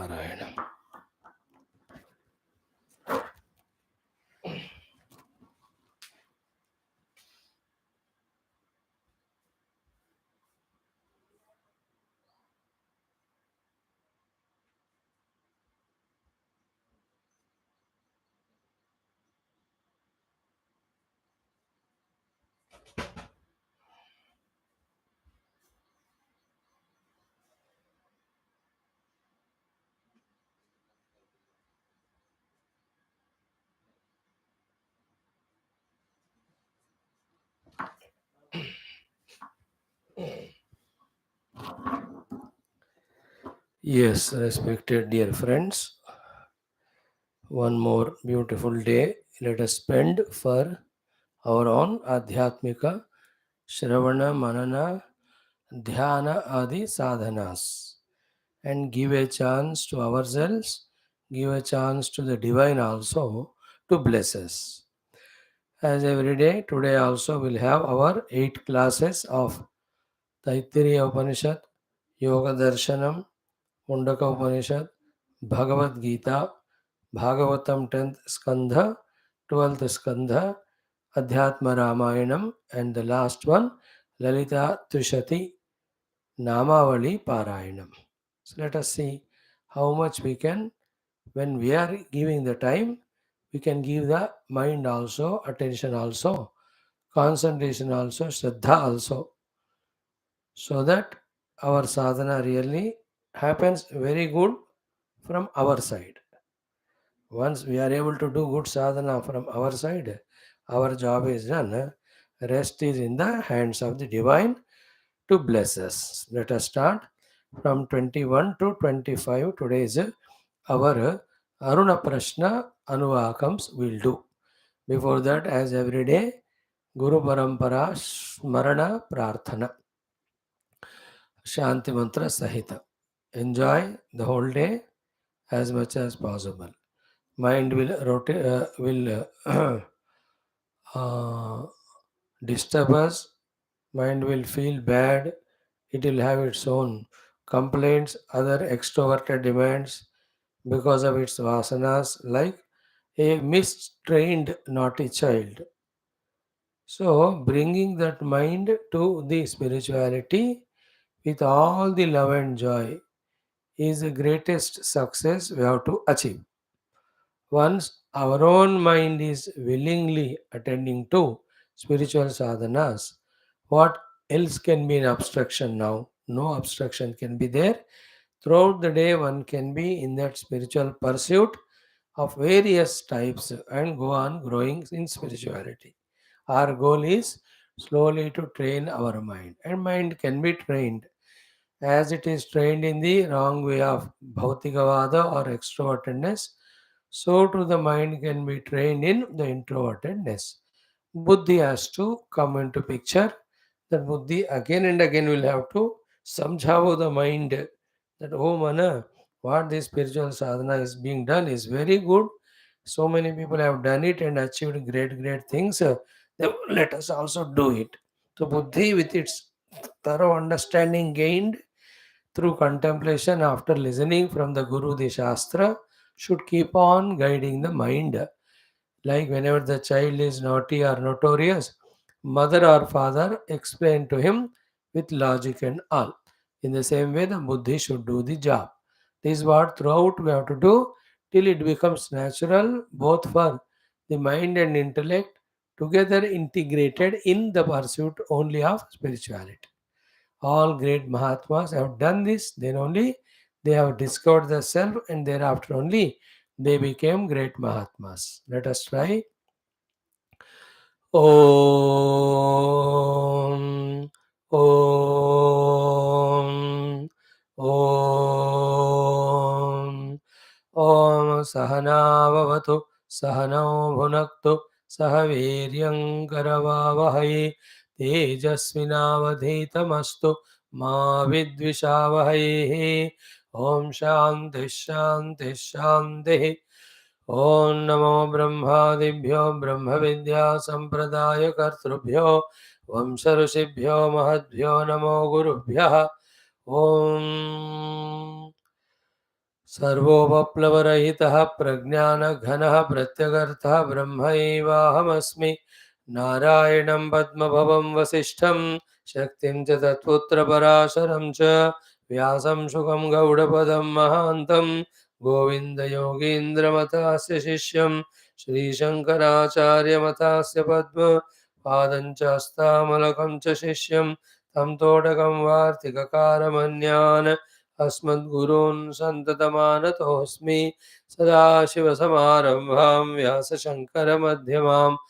Narayanam. Yes, respected dear friends, one more beautiful day let us spend for our own Adhyatmika, Shravana, Manana, Dhyana Adi sadhanas and give a chance to ourselves, give a chance to the divine also to bless us. As every day, today also we'll have our 8 classes of Taittiriya Upanishad, Yoga Darshanam, Mundaka Upanishad, Bhagavad Gita, Bhagavatam 10th Skandha, 12th Skandha, Adhyatma Ramayanam, and the last one, Lalita Trishati Namavali Parayanam. So let us see how much we can, when we are giving the time, we can give the mind also, attention also, concentration also, Shraddha also, so that our sadhana really happens very good from our side. Once we are able to do good sadhana from our side, our job is done. Rest is in the hands of the divine to bless us. Let us start from 21 to 25. Today is our Aruna Prashna Anuvakams will do. Before that, as every day, Guru Parampara Smarana Prarthana. Shanti Mantra Sahita. Enjoy the whole day as much as possible. Mind will uh, disturb us. Mind will feel bad. It will have its own complaints, other extroverted demands because of its vasanas, like a mistrained naughty child. So, bringing that mind to the spirituality with all the love and joy is the greatest success we have to achieve. Once our own mind is willingly attending to spiritual sadhanas, what else can be an obstruction now? No obstruction can be there. Throughout the day, one can be in that spiritual pursuit of various types and go on growing in spirituality. Our goal is slowly to train our mind, and mind can be trained as it is trained in the wrong way of bhautikavada or extrovertedness, so too the mind can be trained in the introvertedness. Buddhi has to come into picture. That buddhi again and again will have to samjhavo the mind that, oh mana, what this spiritual sadhana is being done is very good. So many people have done it and achieved great things. Let us also do it. So buddhi with its thorough understanding gained through contemplation after listening from the Guru, the Shastra, should keep on guiding the mind. Like whenever the child is naughty or notorious, mother or father explain to him with logic and all. In the same way, the Buddhi should do the job. This is what throughout we have to do till it becomes natural, both for the mind and intellect together integrated in the pursuit only of spirituality. All great Mahatmas have done this, then only they have discovered the self, and thereafter only they became great Mahatmas. Let us try. Om, Om, Om, Om Sahanavavatu, Sahanau Bhunaktu, Sahaviryangkaravavahai, Tejasvinavadhitamastu, Ma Vidvishavahai, Om Shanti Shanti Shanti. ॐ नमो ब्रह्मादिभ्यो ब्रह्मविद्या सम्प्रदायकर्तृभ्यो वंश ऋषिभ्यो महद्भ्यो नमो गुरुभ्यः ॐ सर्वोपप्लवरहितः प्रज्ञानघनः प्रत्यगर्थः ब्रह्मैवाहमस्मि। नारायणं पद्मभवं वसिष्ठं शक्तिं च तत्पुत्रपराशरं च व्यासं शुकं गौडपदं महान्तं गोविन्दयोगीन्द्रमतस्य शिष्यं श्रीशङ्कराचार्यमतस्य पद्मपादं च हस्तामलकं च शिष्यं तं तोटकं वार्तिककारमन्यान् अस्मद्गुरून् सन्ततमानतोऽस्मि। सदाशिवसमारम्भां व्यासशङ्करमध्यमाम्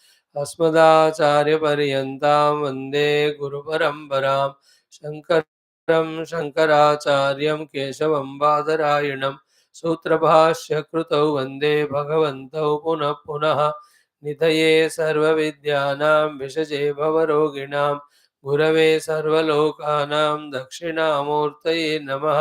अस्मदाचार्यपर्यन्तां वन्दे गुरुपरम्परां। शङ्करं शङ्कराचार्यं केशवं बादरायणं सूत्रभाष्यकृतौ वन्दे भगवन्तौ पुनः पुनः। निधये सर्वविद्यानां विषजे भवरोगिणां गुरवे सर्वलोकानां दक्षिणामूर्तये नमः।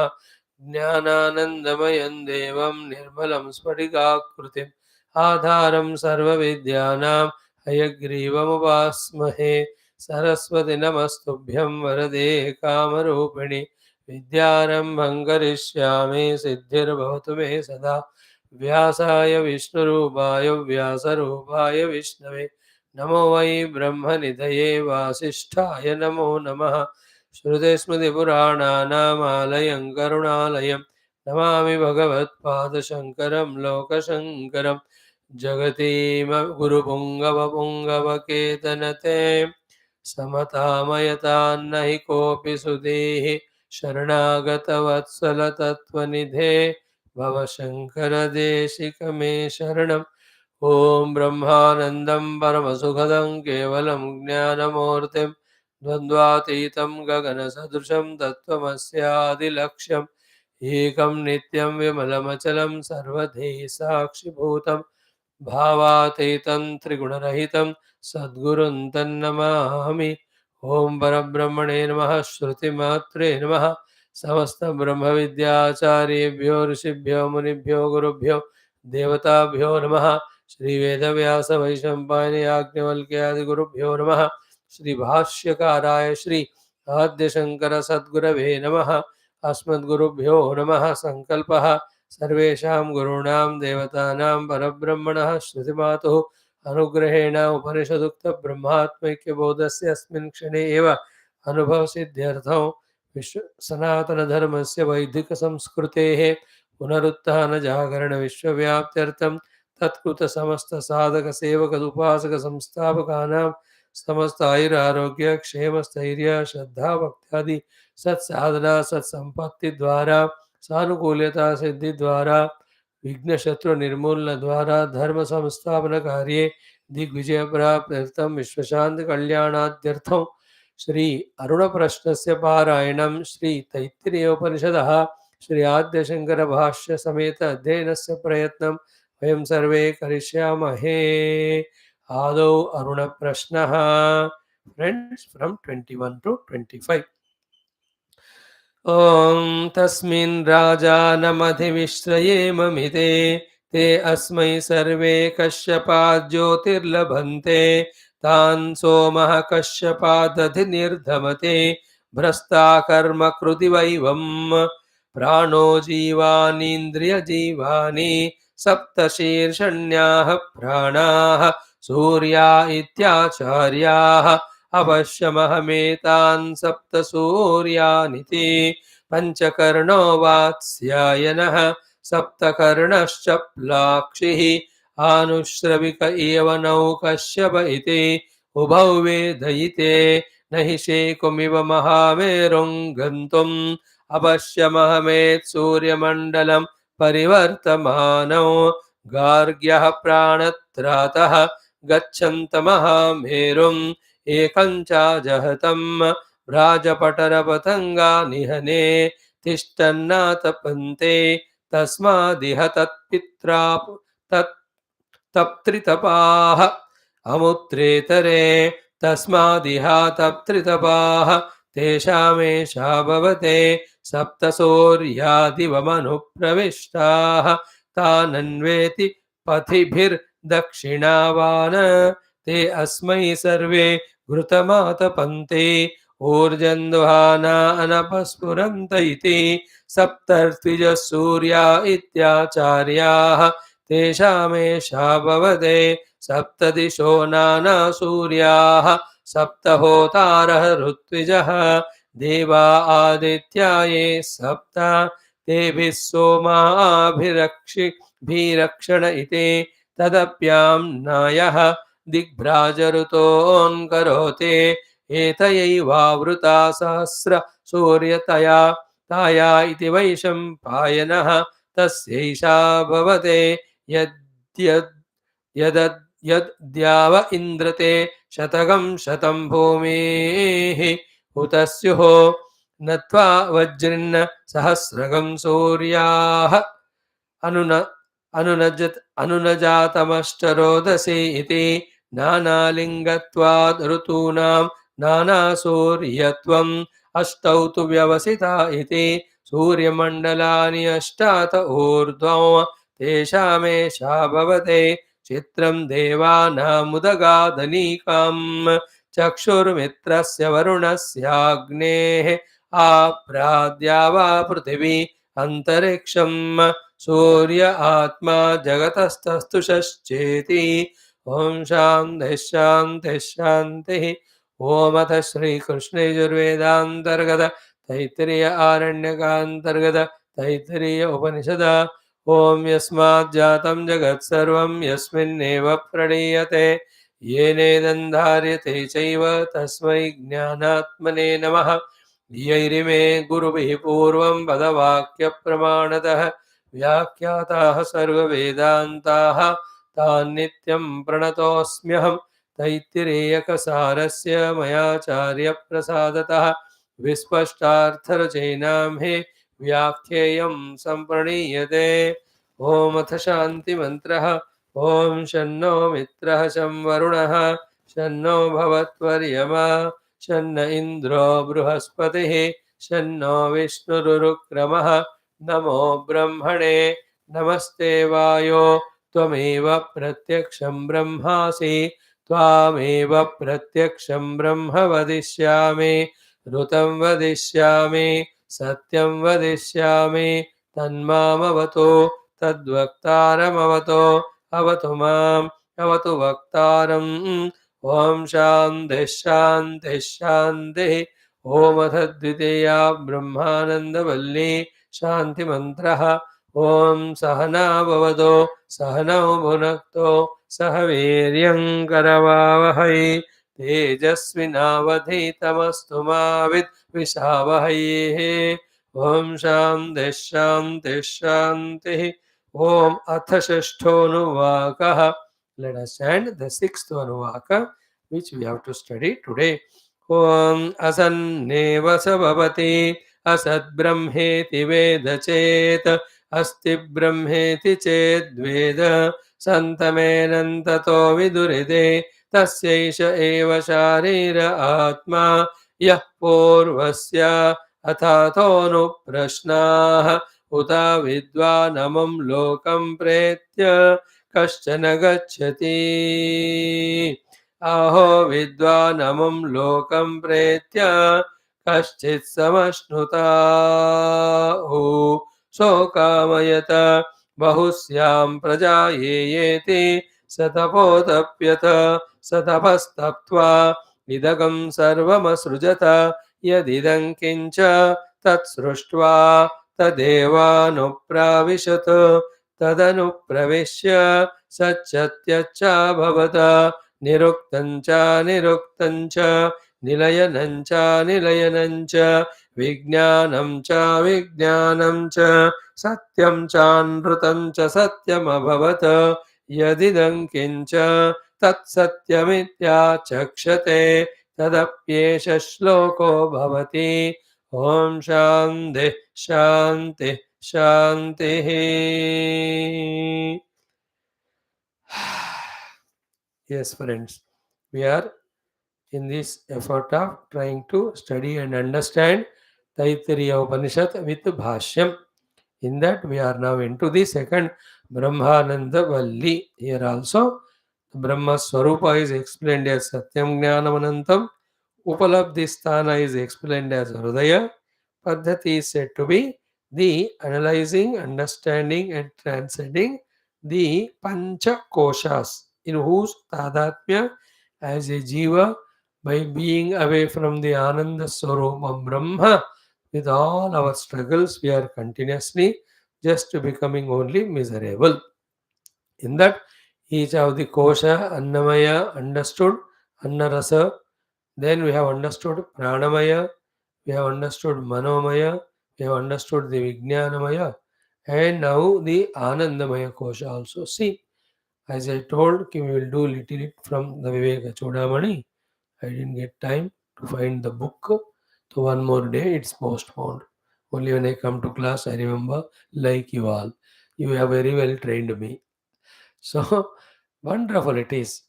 ज्ञानानन्दमयं देवं निर्मलं स्फटिकाकृतिम् आधारं सर्वविद्यानां हयग्रीवमुपास्महे। सरस्वति नमस्तुभ्यं वरदे कामरूपिणि विद्यारम्भं करिष्यामि सिद्धिर्भवतु मे सदा। व्यासाय विष्णुरूपाय व्यासरूपाय विष्णवे नमो वै ब्रह्मनिधये वासिष्ठाय नमो नमः। श्रुतिस्मृतिपुराणानामालयं करुणालयं नमामि भगवत्पादशङ्करं लोकशङ्करं। जगतीम गुरुपुङ्गवपुङ्गवकेतनते समतामयतान्न हि कोऽपि सुधीः शरणागतवत्सलतत्त्वनिधे भवशङ्करदेशिकमे शरणम्। ॐ ब्रह्मानन्दं परमसुखदं केवलं ज्ञानमूर्तिं द्वन्द्वातीतं गगनसदृशं तत्त्वमस्यादिलक्ष्यम् एकं नित्यं विमलमचलं सर्वधी साक्षिभूतं भावातीतं त्रिगुणरहितं सद्गुरुं तन्नमामि। ॐ परब्रह्मणे नमः। श्रुतिमात्रे नमः। समस्तब्रह्मविद्याचार्येभ्यो ऋषिभ्यो मुनिभ्यो गुरुभ्यो देवताभ्यो नमः। श्रीवेदव्यासवैशम्पायन याज्ञवल्क्यादिगुरुभ्यो नमः। श्रीभाष्यकाराय श्री आद्यशङ्कर सद्गुरवे नमः। अस्मद्गुरुभ्यो नमः। सङ्कल्पः सर्वेषां गुरूणां देवतानां परब्रह्मणः श्रुतिमातुः अनुग्रहेण उपनिषदुक्तब्रह्मात्मैक्यबोधस्य अस्मिन् क्षणे एव अनुभवसिद्ध्यर्थं सनातनधर्मस्य वैदिकसंस्कृतेः पुनरुत्थानजागरणविश्वव्याप्त्यर्थं तत्कृतसमस्तसाधकसेवकदुपासकसंस्थापकानां समस्त आयुरारोग्य क्षेमस्थैर्य श्रद्धा भक्त्यादि सत्साधना सत्संपत्ति द्वारा सानुकूल्यता सिद्धि द्वारा विघ्नशत्रु निर्मूलन द्वारा धर्म संस्थापन कार्ये दिग्विजय प्राप्त्यर्थं विश्वशांति कल्याणाद्यर्थं श्री अरुण प्रश्नस्य पारायणं श्री तैत्तिरीयोपनिषदः श्री आद्यशंकर भाष्य समेत अध्ययनस्य प्रयत्नं वयं सर्वे करिष्यामहे। आदौ अरुण प्रश्नः। Friends from 21 to 25। ॐ तस्मिन् राजानमधिविश्रयेममिते ते अस्मै सर्वे कश्यपात् ज्योतिर्लभन्ते तान् सोमः कश्यपादधिनिर्धमते भ्रष्टा कर्म कृतिवैवम् प्राणो जीवानीन्द्रियजीवानि सप्तशीर्षण्याः प्राणाः सूर्या इत्याचार्याः अवश्यमहमेतान् सप्तसूर्यानिति पञ्चकर्णो वात्स्यायनः सप्तकर्णश्च प्लाक्षिः आनुश्रविक एव नौ कश्यप इति उभौ वेदयिते न हि शेकुमिव महामेरुं गन्तुम् अवश्यमहमेत् सूर्यमण्डलं परिवर्तमानौ गार्ग्यः प्राणत्रातः गच्छन्तमहामेरुम् एकं चाजहतं व्राजपटरपतङ्गा निहने तिष्ठन्नातपन्ते तस्मादिह तत्पित्रा तप्त्रितपाः अमुत्रेतरे तस्मादिहा तप्त्रितपाः तेषामेषा भवते सप्तसूर्यादिवमनुप्रविष्टाः तानन्वेति पथिभिर्दक्षिणावान् ते अस्मै सर्वे घृतमातपन्ते ऊर्जन्ध्वाना अनपस्फुरन्त इति सप्तर्षिजः सूर्या इत्याचार्याः तेषामेषा भवते सप्तदिशो नानासूर्याः सप्तहोतारः ऋत्विजः देवा आदित्या ये सप्त तेभिः सोमाभिरक्षण इति तदप्यां नायः दिग्भ्राजऋतोऽन्करोति एतयैवावृता सहस्र सूर्यतया ताया इति वैशम्पायनः तस्यैषा भवते यद्यद् यदद् यद्याव इन्द्रते शतकं शतं भूमेः हुतस्युः नत्वा वज्रिन्न सहस्रगं सूर्याः अनुनजातमष्टरोदसी इति नानालिङ्गत्वाद् ऋतूनां नानासूर्यत्वम् अष्टौ तु व्यवसिता इति सूर्यमण्डलानि अष्टात ऊर्ध्वं तेषामेषा भवते चित्रं देवानामुदगादनीकम् चक्षुर्मित्रस्य वरुणस्याग्नेः आप्राद्या वा पृथिवी अन्तरिक्षं सूर्य आत्मा जगतस्तस्तु षश्चेति ओम शांति शांति शांति ओम अथ श्रीकृष्ण यजुर्वेदांतर्गत तैत्तिरीय आरण्यकांतर्गत तैत्तिरीय उपनिषद ओम यस्मात् जातं जगत् सर्वं यस्मिन्नेव प्रणीयते येनेदं धार्यते चैव तस्मै ज्ञानात्मने नमः यैरिमे गुरुभिः पूर्वं पदवाक्यप्रमाणतः व्याख्याताः सर्ववेदान्ताः तान् नित्यं प्रणतोऽस्म्यहं तैत्तिरीयकसारस्य मयाचार्यप्रसादतः विस्पष्टार्थरचयिनां हे व्याख्येयं सम्प्रणीयते ॐ अथ शान्तिमन्त्रः ॐ शन्नो मित्रः शं वरुणः शन्नो भवत्वर्यमा शन्न इन्द्रो बृहस्पतिः शन्नो विष्णुरुक्रमः नमो ब्रह्मणे नमस्ते वायो त्वमेव प्रत्यक्षं ब्रह्मासि त्वामेव प्रत्यक्षं ब्रह्म वदिष्यामि ऋतं वदिष्यामि सत्यं वदिष्यामि तन्मामवतु तद्वक्तारमवतो अवतु माम् अवतु वक्तारम् ॐ शान्तिः शान्तिः शान्तिः ॐ अथ द्वितीया ब्रह्मानन्दवल्ली शान्तिमन्त्रः ॐ सहना भवतु सहनौ भुनक्तु सह वीर्यं करवावहै तेजस्विनावधीतमस्तु मा विद्विषावहैः ॐ शान्तिः शान्तिः शान्तिः ॐ अथ षष्ठोऽनुवाकः. Let us chant the sixth anuvaka which we have to study today. ॐ असन्नेव स भवति असद्ब्रह्मेति वेद चेत् अस्ति ब्रह्मेति चेद्वेद सन्तमेनन्ततो विदुरिदे तस्यैष एव शारीर आत्मा यः पूर्वस्य अथातोऽनुप्रश्नाः उत विद्वानमं लोकं प्रेत्य कश्चन गच्छति अहो विद्वानमं लोकं प्रेत्य कश्चित् समश्नुताहु शोकामयत बहुस्यां प्रजा येति स तपोतप्यत स तपस्तप्त्वा इदगं सर्वमसृजत यदिदं किञ्च तत्सृष्ट्वा तदेवानुप्राविशत् तदनुप्रविश्य सच्चत्यच्चाभवत निरुक्तं च निरुक्तं च निलयनं च निलयनं च विज्ञानं च विज्ञानं च सत्यं चानृतं च सत्यमभवत् यदिदं किञ्च तत्सत्यमित्याचक्षते तदप्येष श्लोको भवति ॐ शान्तिः शान्तिः शान्तिः. Yes, friends, we are in this effort of trying to study and understand Taittiriya Upanishad with Bhashyam. In that, we are now into the second Brahmananda Valli. Here also, Brahma Swarupa is explained as Satyam Jnanam Anantam, Upalabdhisthana is explained as Hridaya. Paddhati is said to be the analyzing, understanding, and transcending the Pancha Koshas, in whose Tadatmya as a Jiva, by being away from the Ananda Swarupam Brahma, with all our struggles, we are continuously just becoming only miserable. In that, each of the Kosha, Annamaya understood, Annarasa, then we have understood Pranamaya, we have understood Manomaya, we have understood the Vijnanamaya, and now the Anandamaya Kosha also. See, as I told, we will do little it from the Viveka Chodamani. I didn't get time to find the book. So one more day it's postponed. Only when I come to class I remember, like you all. You have very well trained me. So wonderful it is.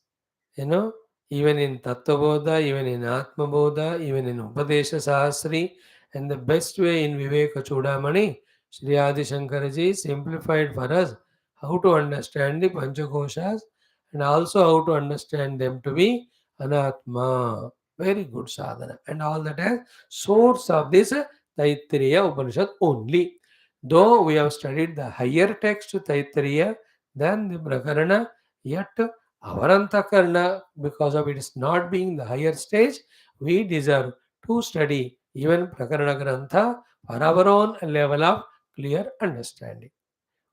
You know, even in Tattva even in Atma Bodha, even in Upadesha Sahasri, and the best way in Viveka Chudamani, Sri Adi Shankaraji simplified for us how to understand the Panchakoshas and also how to understand them to be Anatma. Very good sadhana. And all that as source of this Taittiriya Upanishad only. Though we have studied the higher text Taittiriya than the Prakarana, yet our Antakarna, because of its not being the higher stage, we deserve to study even Prakarana Grantha for our own level of clear understanding.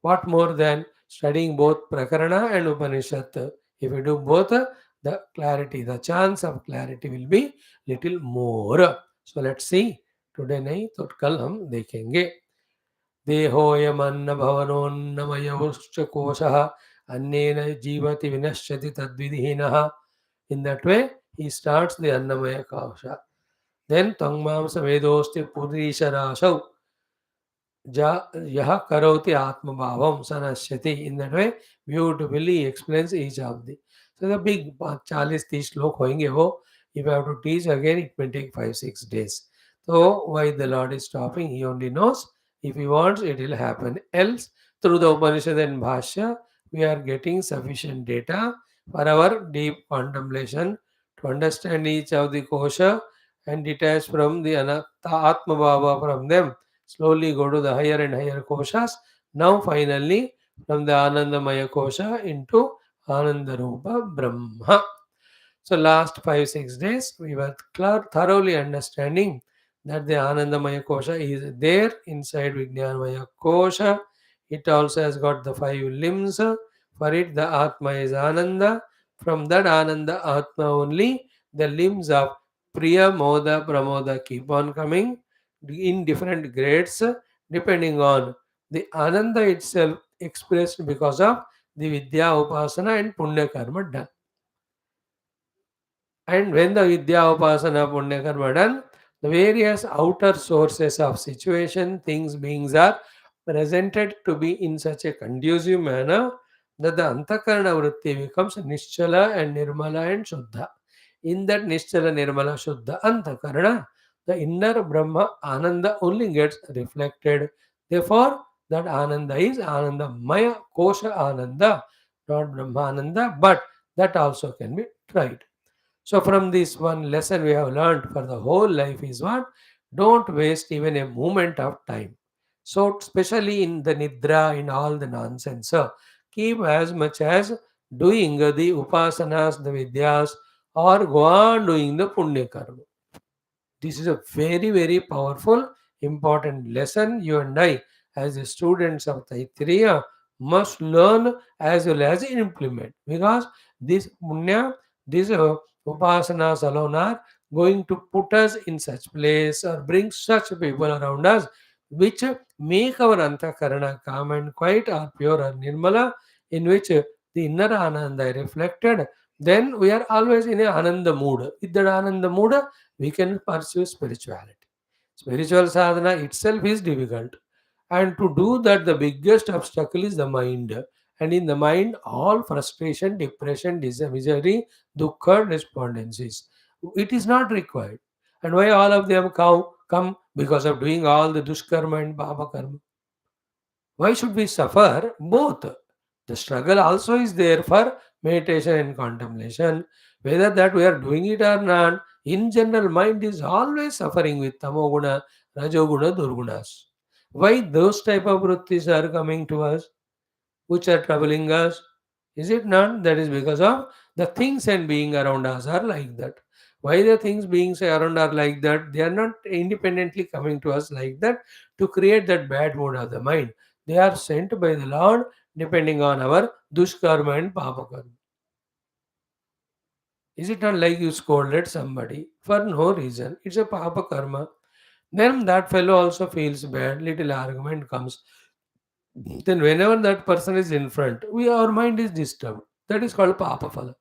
What more than studying both Prakarana and Upanishad? If we do both, the clarity, the chance of clarity will be little more. So let's see. Today nahi to kal hum dekhenge. देहोयमन्न भवनोन्नमयोश्च कोशः अन्नेन जीवति विनश्यति तद्विधीनः. In that way, he starts the Annamaya Kosha. Then Tangmamsa Vedosti Purisharashau Yah Karoti Atmabhavam Sanashyati. In that way, beautifully explains each of the. So the big 40-30 श्लोक होंगे वो. If you have to teach again, it may take 5-6 days. So why the Lord is stopping, he only knows. If he wants, it will happen. Else, through the Upanishad and Bhashya, we are getting sufficient data for our deep contemplation to understand each of the kosha and detach from the Atma Bhava from them. Slowly go to the higher and higher koshas. Now finally from the Anandamaya kosha into Anandarupa Brahma. So last 5-6 days we were thoroughly understanding that the Anandamaya kosha is there inside Vijnanamaya kosha. It also has got the 5 limbs. For it the Atma is Ananda. From that Ananda Atma only the limbs of Priya, Moda, Pramoda keep on coming in different grades depending on the Ananda itself expressed because of the Vidya Upasana and Punya Karma done. And when the Vidya Upasana Punya Karma done, the various outer sources of situation, things, beings are presented to be in such a conducive manner that the Antakarana Vritti becomes Nischala and Nirmala and Shuddha. In that Nischala, Nirmala, Shuddha Antakarana, the inner Brahma Ananda only gets reflected. Therefore, that Ananda is Ananda Maya Kosha Ananda, not Brahma Ananda, but that also can be tried. So, from this one lesson we have learned for the whole life is what? Don't waste even a moment of time. So, especially in the Nidra, in all the nonsense, keep as much as doing the Upasanas, the Vidyas, or go on doing the Punya Karma. This is a very, very powerful, important lesson you and I, as the students of Taittiriya, must learn as well as implement. Because this punya, these upasanas alone are going to put us in such place or bring such people around us, which make our antakarana calm and quiet or pure or nirmala, in which the inner ananda is reflected. Then we are always in a ananda mood. With that ananda mood, we can pursue spirituality. Spiritual sadhana itself is difficult. And to do that, the biggest obstacle is the mind. And in the mind, all frustration, depression, misery, dukkha, despondencies. It is not required. And why all of them come? Because of doing all the dushkarma and bhava karma. Why should we suffer both? The struggle also is there for meditation and contemplation. Whether that we are doing it or not, In general, mind is always suffering with tamoguna, rajoguna, durgunas. Why those type of vrittis are coming to us, which are troubling us? Is it not? That is because of the things and being around us are like that. Why the things being around are like that? They are not independently coming to us like that to create that bad mood of the mind. They are sent by the Lord depending on our dushkarma and papa karma. Is it not like you scolded somebody for no reason? It's a papa karma. Then that fellow also feels bad. Little argument comes. Then whenever that person is in front, our mind is disturbed. That is called papa phala.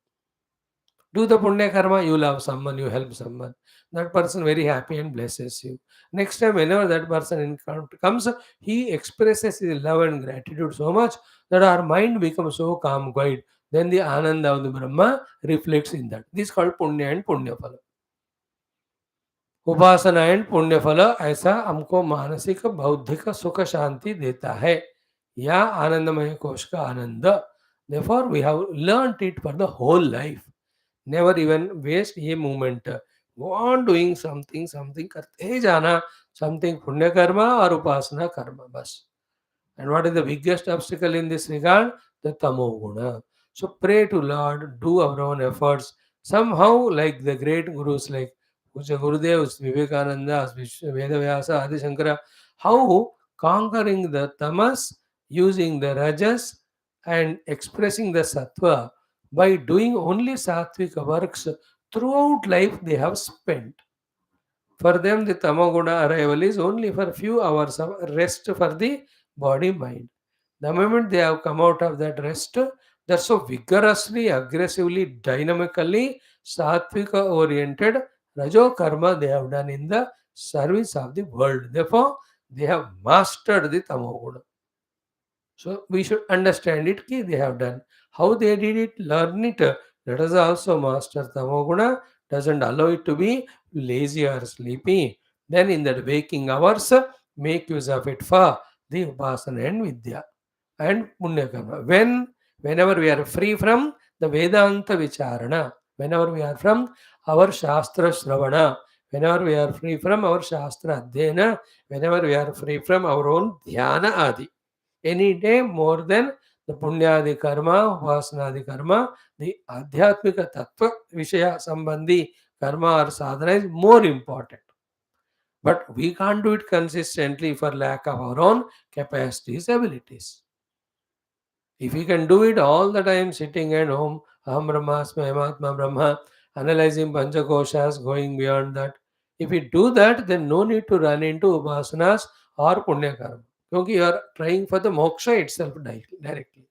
Do the punya karma, you love someone, you help someone. That person very happy and blesses you. Next time, whenever that person comes, he expresses his love and gratitude so much that our mind becomes so calm, quiet. Then the ananda of the Brahma reflects in that. This is called punya and punya phala. Upasana and पुण्य फल ऐसा हमको मानसिक बौद्धिक सुख शांति देता है या आनंदमय कोश का आनंद therefore we have learnt it for the whole life. Never even waste a moment. Go on doing something करते ही जाना, something पुण्य कर्म और उपासना कर्म बस. And what is the biggest obstacle in this regard? The tamoguna. So pray to Lord, do our own efforts. Somehow, like the great gurus like Puja Gurudev, Vivekananda, Vedavyasa, Adi Shankara, how conquering the tamas, using the rajas, and expressing the sattva by doing only sattvika works throughout life they have spent. For them, the tamaguna arrival is only for few hours of rest for the body mind. The moment they have come out of that rest, they're so vigorously, aggressively, dynamically, sattvika oriented, rajo karma they have done in the service of the world. Therefore, they have mastered the tamoguna. So we should understand it ki they have done. How they did it, learn it. Let us also master tamoguna. Doesn't allow it to be lazy or sleepy. Then in the waking hours, make use of it for the upasana and vidya and punya karma. Whenever we are free from the Vedanta vicharana, whenever we are from our shastra shravana, whenever we are free from our shastra adhyana, whenever we are free from our own dhyana adi, any day more than the punyadi karma, upasanadi karma, the adhyatmika tattva vishaya sambandhi karma or sadhana is more important. But we can't do it consistently for lack of our own capacities, abilities. If we can do it all the time sitting at home, Aham Brahmasmi, Ayamatma Brahma, analyzing Panchakoshas, going beyond that, if we do that, then no need to run into upasanas or punya karma. Because you are trying for the moksha itself directly.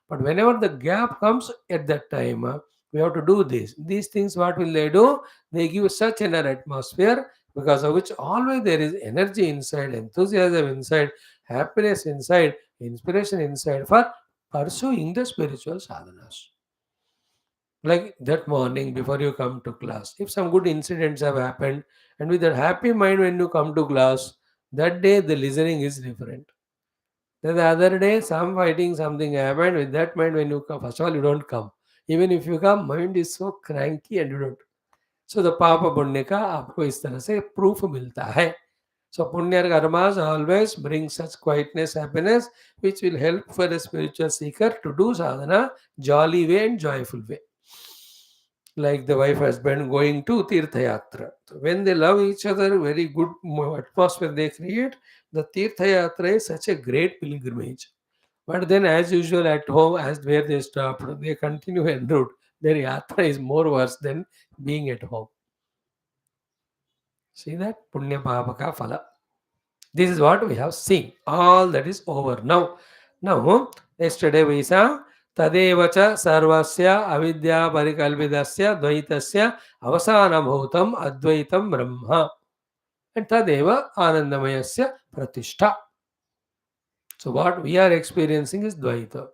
But whenever the gap comes at that time, we have to do this. These things, what will they do? They give such an atmosphere because of which always there is energy inside, enthusiasm inside, happiness inside, inspiration inside for pursuing the spiritual sadhanas. Like that morning before you come to class, if some good incidents have happened, and with that happy mind when you come to class, that day the listening is different. Then the other day, some fighting, something happened. With that mind, when you come, first of all, you don't come. Even if you come, mind is so cranky and you don't. So the Papa पुण्य का आपको इस तरह से proof मिलता है. So punya karmas always bring such quietness, happiness, which will help for a spiritual seeker to do sadhana jolly way and joyful way. Like the wife husband going to Tirtha Yatra. So when they love each other, very good atmosphere they create. The Tirtha Yatra is such a great pilgrimage. But then, as usual, at home, as where they stop, they continue en route. Their yatra is more worse than being at home. See that? Punya Pavaka Phala. This is what we have seen. All that is over. Now, yesterday we saw Tadevacha Sarvasya Avidya Parikalvidasya Dvaitasya Avasanabhutam Advaitam Brahma. And Tadeva Anandamayasya Pratishtha. So what we are experiencing is Dvaita.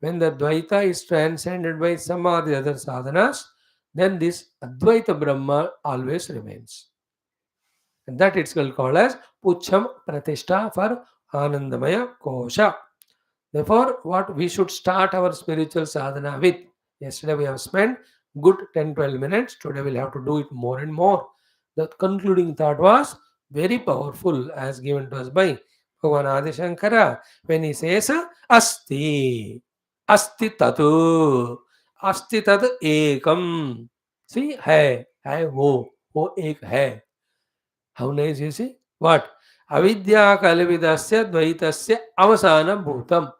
When the Dvaita is transcended by some or the other sadhanas, then this Advaita Brahma always remains. And that itself called as Pucham Pratishtha for Anandamaya Kosha. Therefore, what we should start our spiritual sadhana with. Yesterday we have spent good 10-12 minutes. Today we'll have to do it more and more. The concluding thought was very powerful as given to us by Bhagavan Adi Shankara when he says Asti. Asti tatu. Asti tat ekam. See, hai wo ek hai. How nice you see? What? Avidya kalvidasya dvaitasya avasana bhutam.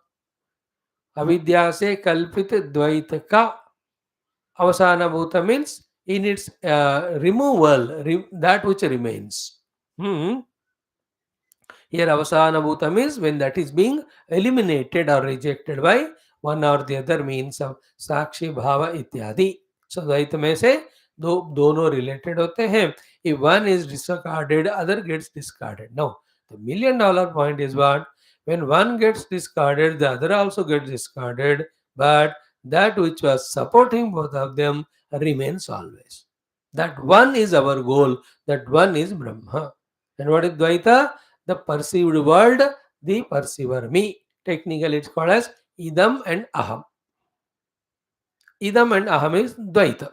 अविद्या से कल्पित द्वैत का avasana bhuta means in its removal, that which remains. Hmm. Here avasana bhuta means when that is being eliminated or rejected by one or the other means of sakshi bhava ityadi. So द्वैत में से दोनों related होते हैं. If one is discarded, other gets discarded. Now the $1,000,000 point is what? When one gets discarded, the other also gets discarded, but that which was supporting both of them remains always. That one is our goal. That one is Brahma. And what is Dvaita? The perceived world, the perceiver me. Technically it's called as idam and aham. Idam and aham is Dvaita.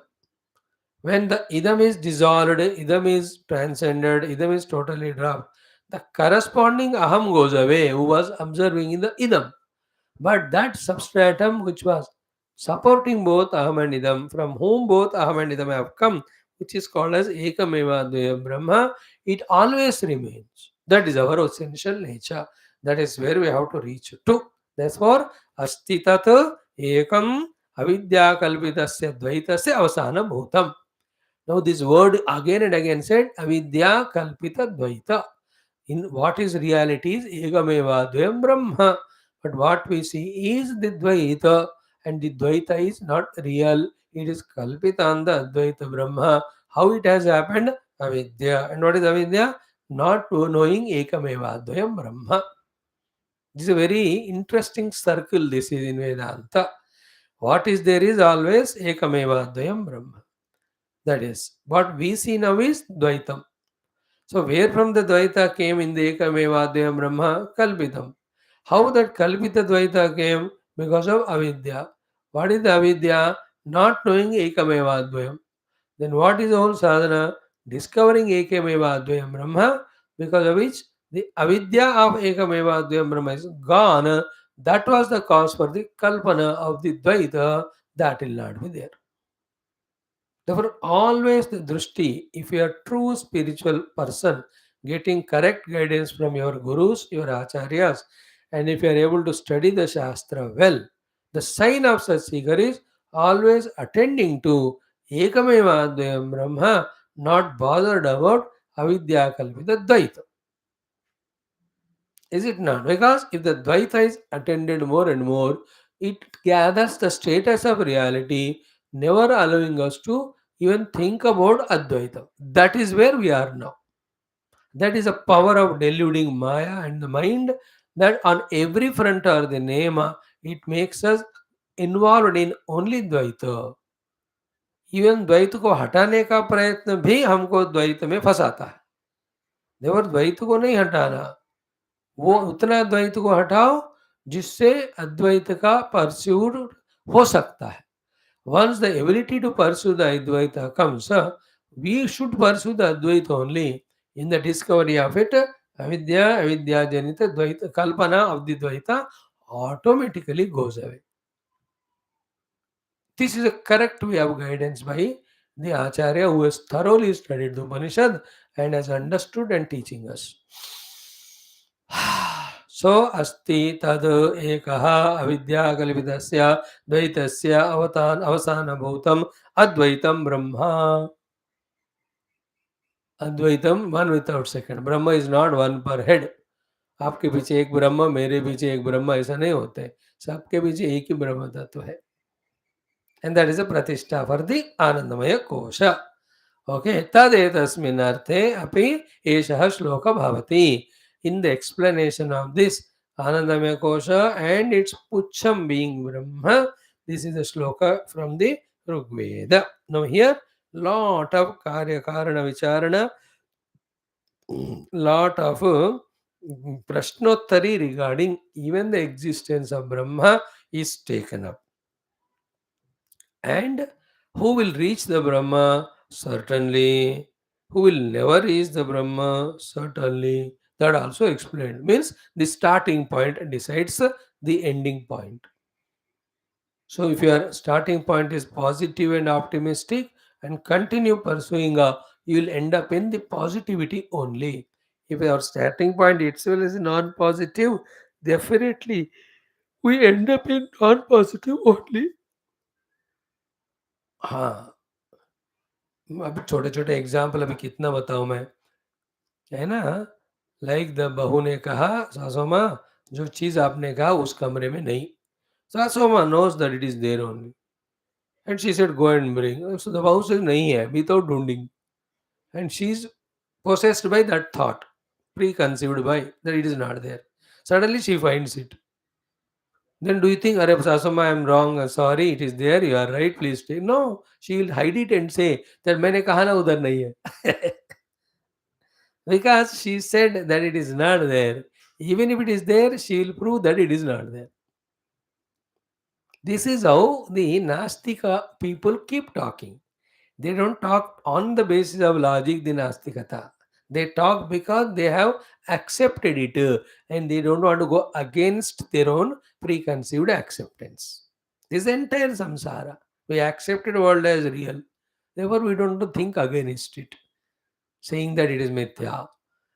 When the idam is dissolved, idam is transcended, idam is totally dropped, the corresponding aham goes away, who was observing in the idam. But that substratum which was supporting both aham and idam, from whom both aham and idam have come, which is called as ekameva dvaya brahma, it always remains. That is our essential nature. That is where we have to reach to. Therefore, asti tat ekam avidya kalpitasya dvaitasya avasana bhutam. Now this word again and again said avidya kalpita dvaita. In what is reality is egameva dvayam brahma. But what we see is the dvaita, and the dvaita is not real. It is kalpitanda dvaita brahma. How it has happened? Avidya. And what is avidya? Not knowing ekameva dvayam brahma. This is a very interesting circle. This is in Vedanta. What is there is always ekameva dvayam brahma. That is what we see now is Dvaitam. So where from the Dvaita came in the Ekamevadhyam Brahma? Kalpitam. How that Kalpita Dvaita came? Because of Avidya. What is the Avidya? Not knowing Ekamevadhyam. Then what is the whole sadhana? Discovering Ekamevadhyam Brahma, because of which the Avidya of Ekamevadhyam Brahma is gone. That was the cause for the Kalpana of the Dvaita. That will not be there. Therefore, always the drishti, if you are true spiritual person, getting correct guidance from your gurus, your acharyas, and if you are able to study the shastra well, the sign of such seeker is always attending to Ekameva Advayam Brahma, not bothered about avidya kalpita dvaita. Is it not? Because if the dvaita is attended more and more, it gathers the status of reality, never allowing us to even think about Advaita. That is where we are now. That is a power of deluding Maya and the mind, that on every front or the Nema, it makes us involved in only Dvaita. Even द्वैत को हटाने का प्रयत्न भी हमको द्वैत में फंसाता है. देवर द्वैत को नहीं हटाना, वो उतना द्वैत को हटाओ जिससे अद्वैत का परस्यूट हो सकता है. Once the ability to pursue the Advaita comes, we should pursue the Advaita only. In the discovery of it, avidya janita Dvaita, kalpana of the Dvaita automatically goes away. This is a correct way of guidance by the Acharya who has thoroughly studied the Upanishad and has understood and teaching us. So asti tad ekaha avidya kalvidasya dvaitasya avasana bhutam advaitam brahma. Advaitam one without second. Brahma is not one per head. आपके पीछे एक ब्रह्म, मेरे पीछे एक ब्रह्म, ऐसा नहीं होता है. सबके पीछे एक ही ब्रह्म तत्व है. And that is a pratishtha for the Anandamaya kosha. Okay, tadetasmin arte api eshaha shloka bhavati. In the explanation of this Anandamaya kosha and its pucham being Brahma, this is a shloka from the Rigveda. Now here, lot of karya karana vicharana, lot of prashnottari regarding even the existence of Brahma is taken up. And Who will reach the Brahma? Certainly. Who will never reach the Brahma? Certainly. That also explained. Means the starting point decides the ending point. So if your starting point is positive and optimistic and continue pursuing, you will end up in the positivity only. If your starting point itself is non-positive, definitely we end up in non-positive only. हाँ, अभी छोटे छोटे example अभी कितना बताऊं मैं, है ना? लाइक द बहू ने कहा, सासू माँ, जो चीज आपने कहा उस कमरे में नहीं. सासू माँ knows that it is there only. And she said, go and bring. So the Bahu says, nahi hai, without ढूंढing. And she's possessed by that thought, preconceived by that it is not there. Suddenly she finds it. Then do you think, Arey Sasuma, I am wrong, sorry, it is there, you are right, please take. No, she will hide it and say that मैंने कहा ना उधर नहीं है. Because she said that it is not there. Even if it is there, she will prove that it is not there. This is how the Nastika people keep talking. They don't talk on the basis of logic, the Nastikata. They talk because they have accepted it, and they don't want to go against their own preconceived acceptance. This entire samsara, we accepted world as real. Therefore, we don't think against it, saying that it is mithya.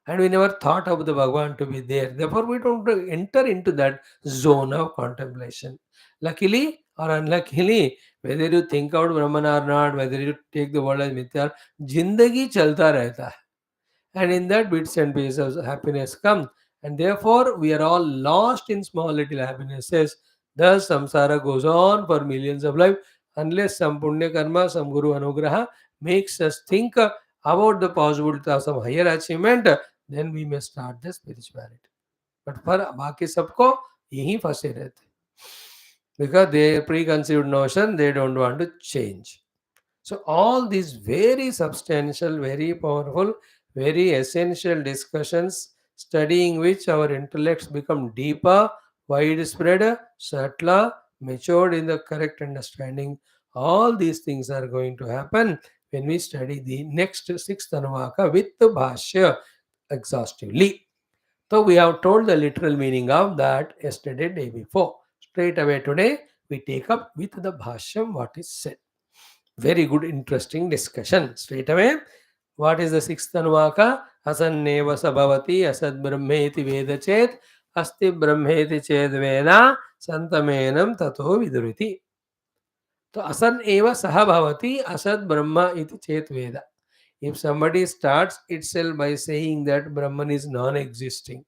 And we never thought of the Bhagavan to be there. Therefore, we don't enter into that zone of contemplation. Luckily or unluckily, whether you think out Brahman or not, whether you take the world as mithya, jindagi chalta rehta hai. And in that bits and pieces of happiness come. And therefore, we are all lost in small little happinesses. Thus, samsara goes on for millions of lives unless some punya karma, some guru anugraha makes us think about the possibility of some higher achievement, then we may start the spirituality. But for बाकी सबको यहीं फंसे रहते, because their preconceived notion they don't want to change. So all these very substantial, very powerful, very essential discussions, studying which our intellects become deeper, widespread, subtler, matured in the correct understanding. All these things are going to happen when we study the next sixth Anuvaka with the Bhashya exhaustively. So we have told the literal meaning of that yesterday, day before. Straight away today, we take up with the Bhashyam what is said. Very good, interesting discussion. Straight away, what is the sixth Anuvaka? Asanneva sabhavati asad brahmeti veda chet asti brahmeti ched veda santamenam tato viduriti. So asan eva saha bhavati asad brahma iti chet veda. If somebody starts itself by saying that Brahman is non-existing,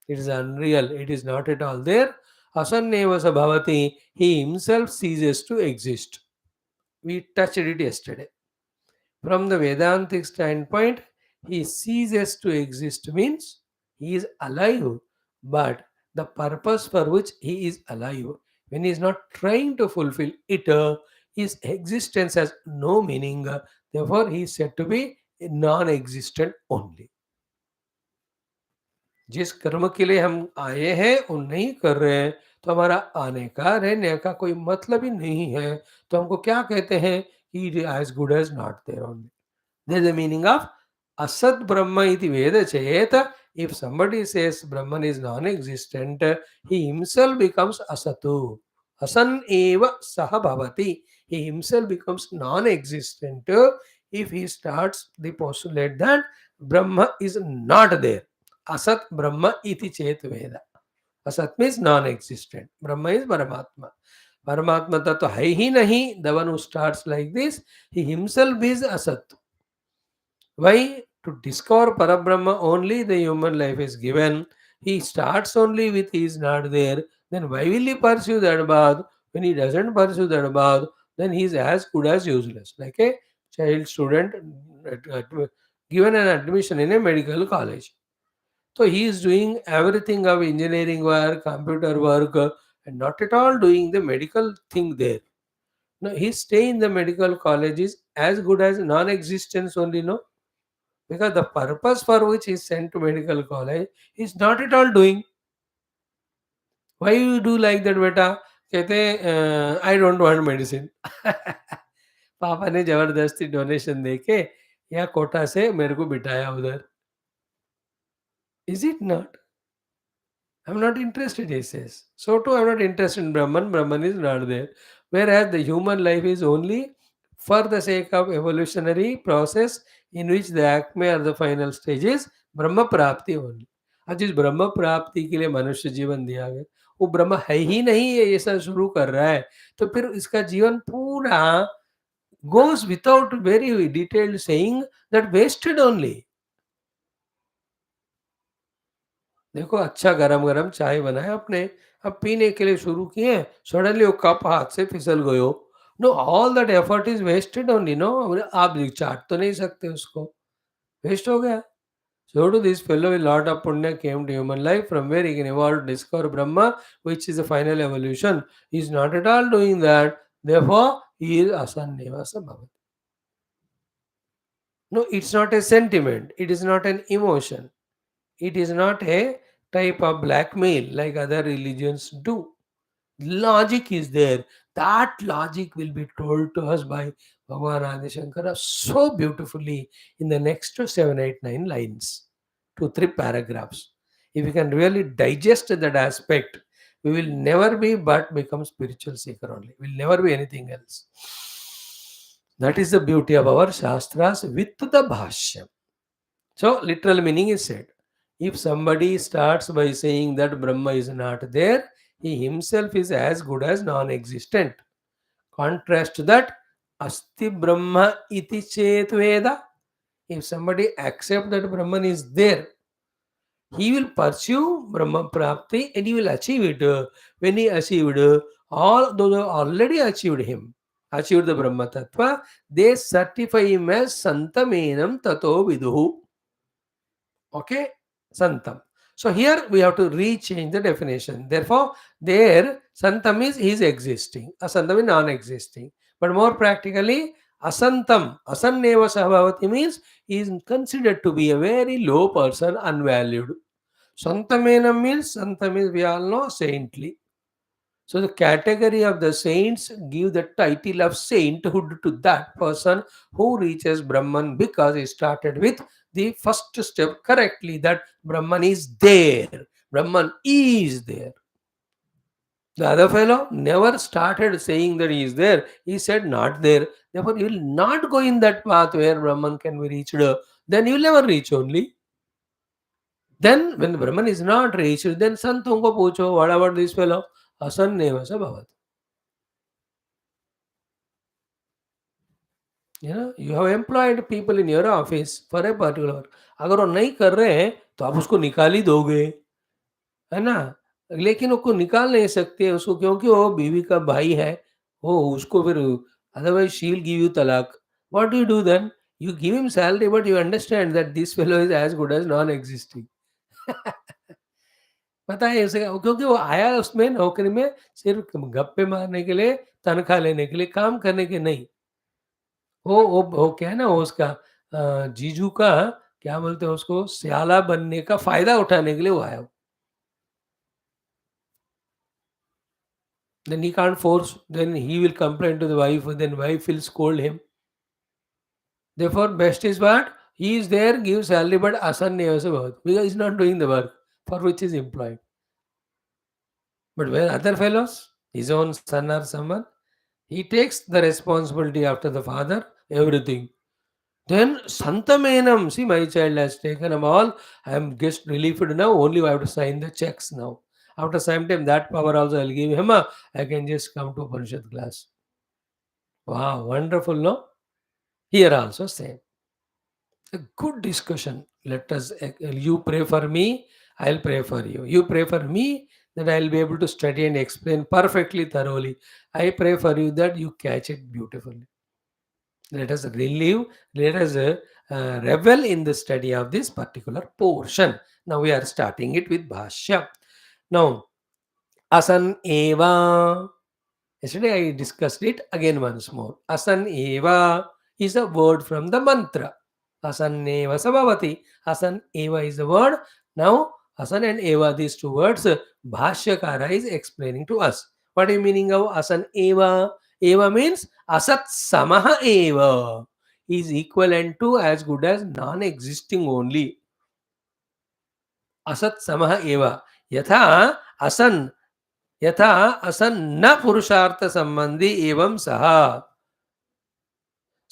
it is unreal, it is not at all there. Asanneva sabhavati, he himself ceases to exist. We touched it yesterday. From the Vedantic standpoint, he ceases to exist means he is alive, but the purpose for which he is alive, when he is not trying to fulfill it, his existence has no meaning. Therefore, he is said to be non existent only. जिस कर्म के लिए हम आए हैं वो नहीं कर रहे हैं, तो हमारा आने का रहने का कोई मतलब ही नहीं है. तो हमको क्या कहते हैं कि as good as not there only. There is the meaning of Asat Brahma iti Veda Chayeta. If somebody says Brahman is non-existent, he himself becomes Asatu. Asan eva saha bhavati. He himself becomes non-existent if he starts the postulate that Brahma is not there. Asat Brahma iti Chet Veda. Asat means non-existent. Brahma is Paramatma. Paramatma tattva hai hi nahi. The one who starts like this, he himself is Asat. Why? To discover Parabrahma only the human life is given. He starts only with he is not there. Then why will he pursue that path? When he doesn't pursue that path, then he is as good as useless. Like a child student given an admission in a medical college. So he is doing everything of engineering work, computer work, and not at all doing the medical thing there. No, his stay in the medical college is as good as non-existence only, no? Because the purpose for which he is sent to medical college is not at all doing. Why you do like that, beta? कहते I don't want medicine पापा ने जबरदस्ती donation देके या कोटा से मेरे को बिठाया उधर. Is it not? I'm not interested, he says. So too, I'm not interested in Brahman. Brahman is not there. Whereas the human life is only for the sake of evolutionary process in which the acme or the final stage is ब्रह्म प्राप्ति only. अब जिस ब्रह्म प्राप्ति के लिए मनुष्य जीवन दिया गया वो ब्रह्म है ही नहीं, ये ऐसा शुरू कर रहा है, तो फिर इसका जीवन पूरा goes without very detailed saying that wasted only. देखो अच्छा गरम-गरम चाय बनाया आपने, अब पीने के लिए शुरू किए, सडनली वो कप हाथ से फिसल गयो. No, all that effort is wasted only no. आप चाट तो नहीं सकते उसको, वेस्ट हो गया. So to this fellow a lot of punya came to human life from where he can evolve, discover Brahma, which is the final evolution. He is not at all doing that. Therefore, he is asanneva sabhavati. No, it's not a sentiment. It is not an emotion. It is not a type of blackmail like other religions do. Logic is there. That logic will be told to us by Bhagavan Adi Shankara so beautifully in the next 7, 8, 9 lines, 2, 3 paragraphs. If we can really digest that aspect, we will never be but become spiritual seeker only. We will never be anything else. That is the beauty of our Shastras with the Bhashyam. So, literal meaning is said. If somebody starts by saying that Brahma is not there, he himself is as good as non-existent. Contrast to that, Asti Brahma iti chet Veda. If somebody accepts that Brahman is there, he will pursue Brahma Prapti and he will achieve it. When he achieved, all those who already achieved him, achieved the Brahma Tattva, they certify him as Santamenam Tato Viduhu. Okay, santam. So here we have to rechange the definition. Therefore, there santam is existing, asantam is non-existing. But more practically, asantam, asanneva sahabhavati means he is considered to be a very low person, unvalued. Santamenam means santam is, we all know, saintly. So the category of the saints give the title of sainthood to that person who reaches Brahman because he started with the first step correctly, that Brahman is there. Brahman is there. The other fellow never started saying that he is there. He said not there. Therefore, you will not go in that path where Brahman can be reached. Then you will never reach only. Then when Brahman is not reached, then Santon ko pucho, what about this fellow? Asanneva sabhavat. You have employed people in your office for a particular work. अगर वो नहीं कर रहे हैं तो आप उसको निकाल ही दोगे, है ना? लेकिन उसको निकाल नहीं सकते उसको, क्योंकि वो बीवी का भाई है, वो उसको फिर otherwise she will give you तलाक. What do you do then? You give him salary, but you understand that this fellow is as good as non-existing. पता है उसे, क्योंकि वो आया उसमें नौकरी में सिर्फ गप्पे मारने के लिए, तनख्वाह लेने के लिए, काम करने के नहीं. वो क्या है ना, वो उसका जीजू का क्या बोलते हैं उसको, स्याला बनने का फ़ायदा उठाने के लिए वो आया. Then he can't force, then he will complain to the wife, then wife will scold him. Therefore, best is what? He is there, gives salary, but asanneva sabhavat, because he's not doing the work for which is employed. But when other fellows, his own son or someone, he takes the responsibility after the father, everything. Then Santamenam, see, my child has taken them all. I am just relieved now. Only I have to sign the checks now. After some time, that power also I'll give him. I can just come to Upanishad class. Wow, wonderful, no? Here also same. A good discussion. Let us, you pray for me, I'll pray for you. You pray for me, that I'll be able to study and explain perfectly thoroughly. I pray for you that you catch it beautifully. Let us relive, let us revel in the study of this particular portion. Now we are starting it with Bhashyam. Now, Asan Eva. Yesterday I discussed it again once more. Asan Eva is a word from the mantra. Asan Eva Sabhavati. Asan Eva is the word. Now, Asan and Eva, these two words, Bhashyakara is explaining to us. What is meaning of asan eva? Eva means asat samaha eva is equivalent to as good as non-existing only. असत् समः एव यथा असन यथा असन न पुरुषार्थ संबंधी एवं सह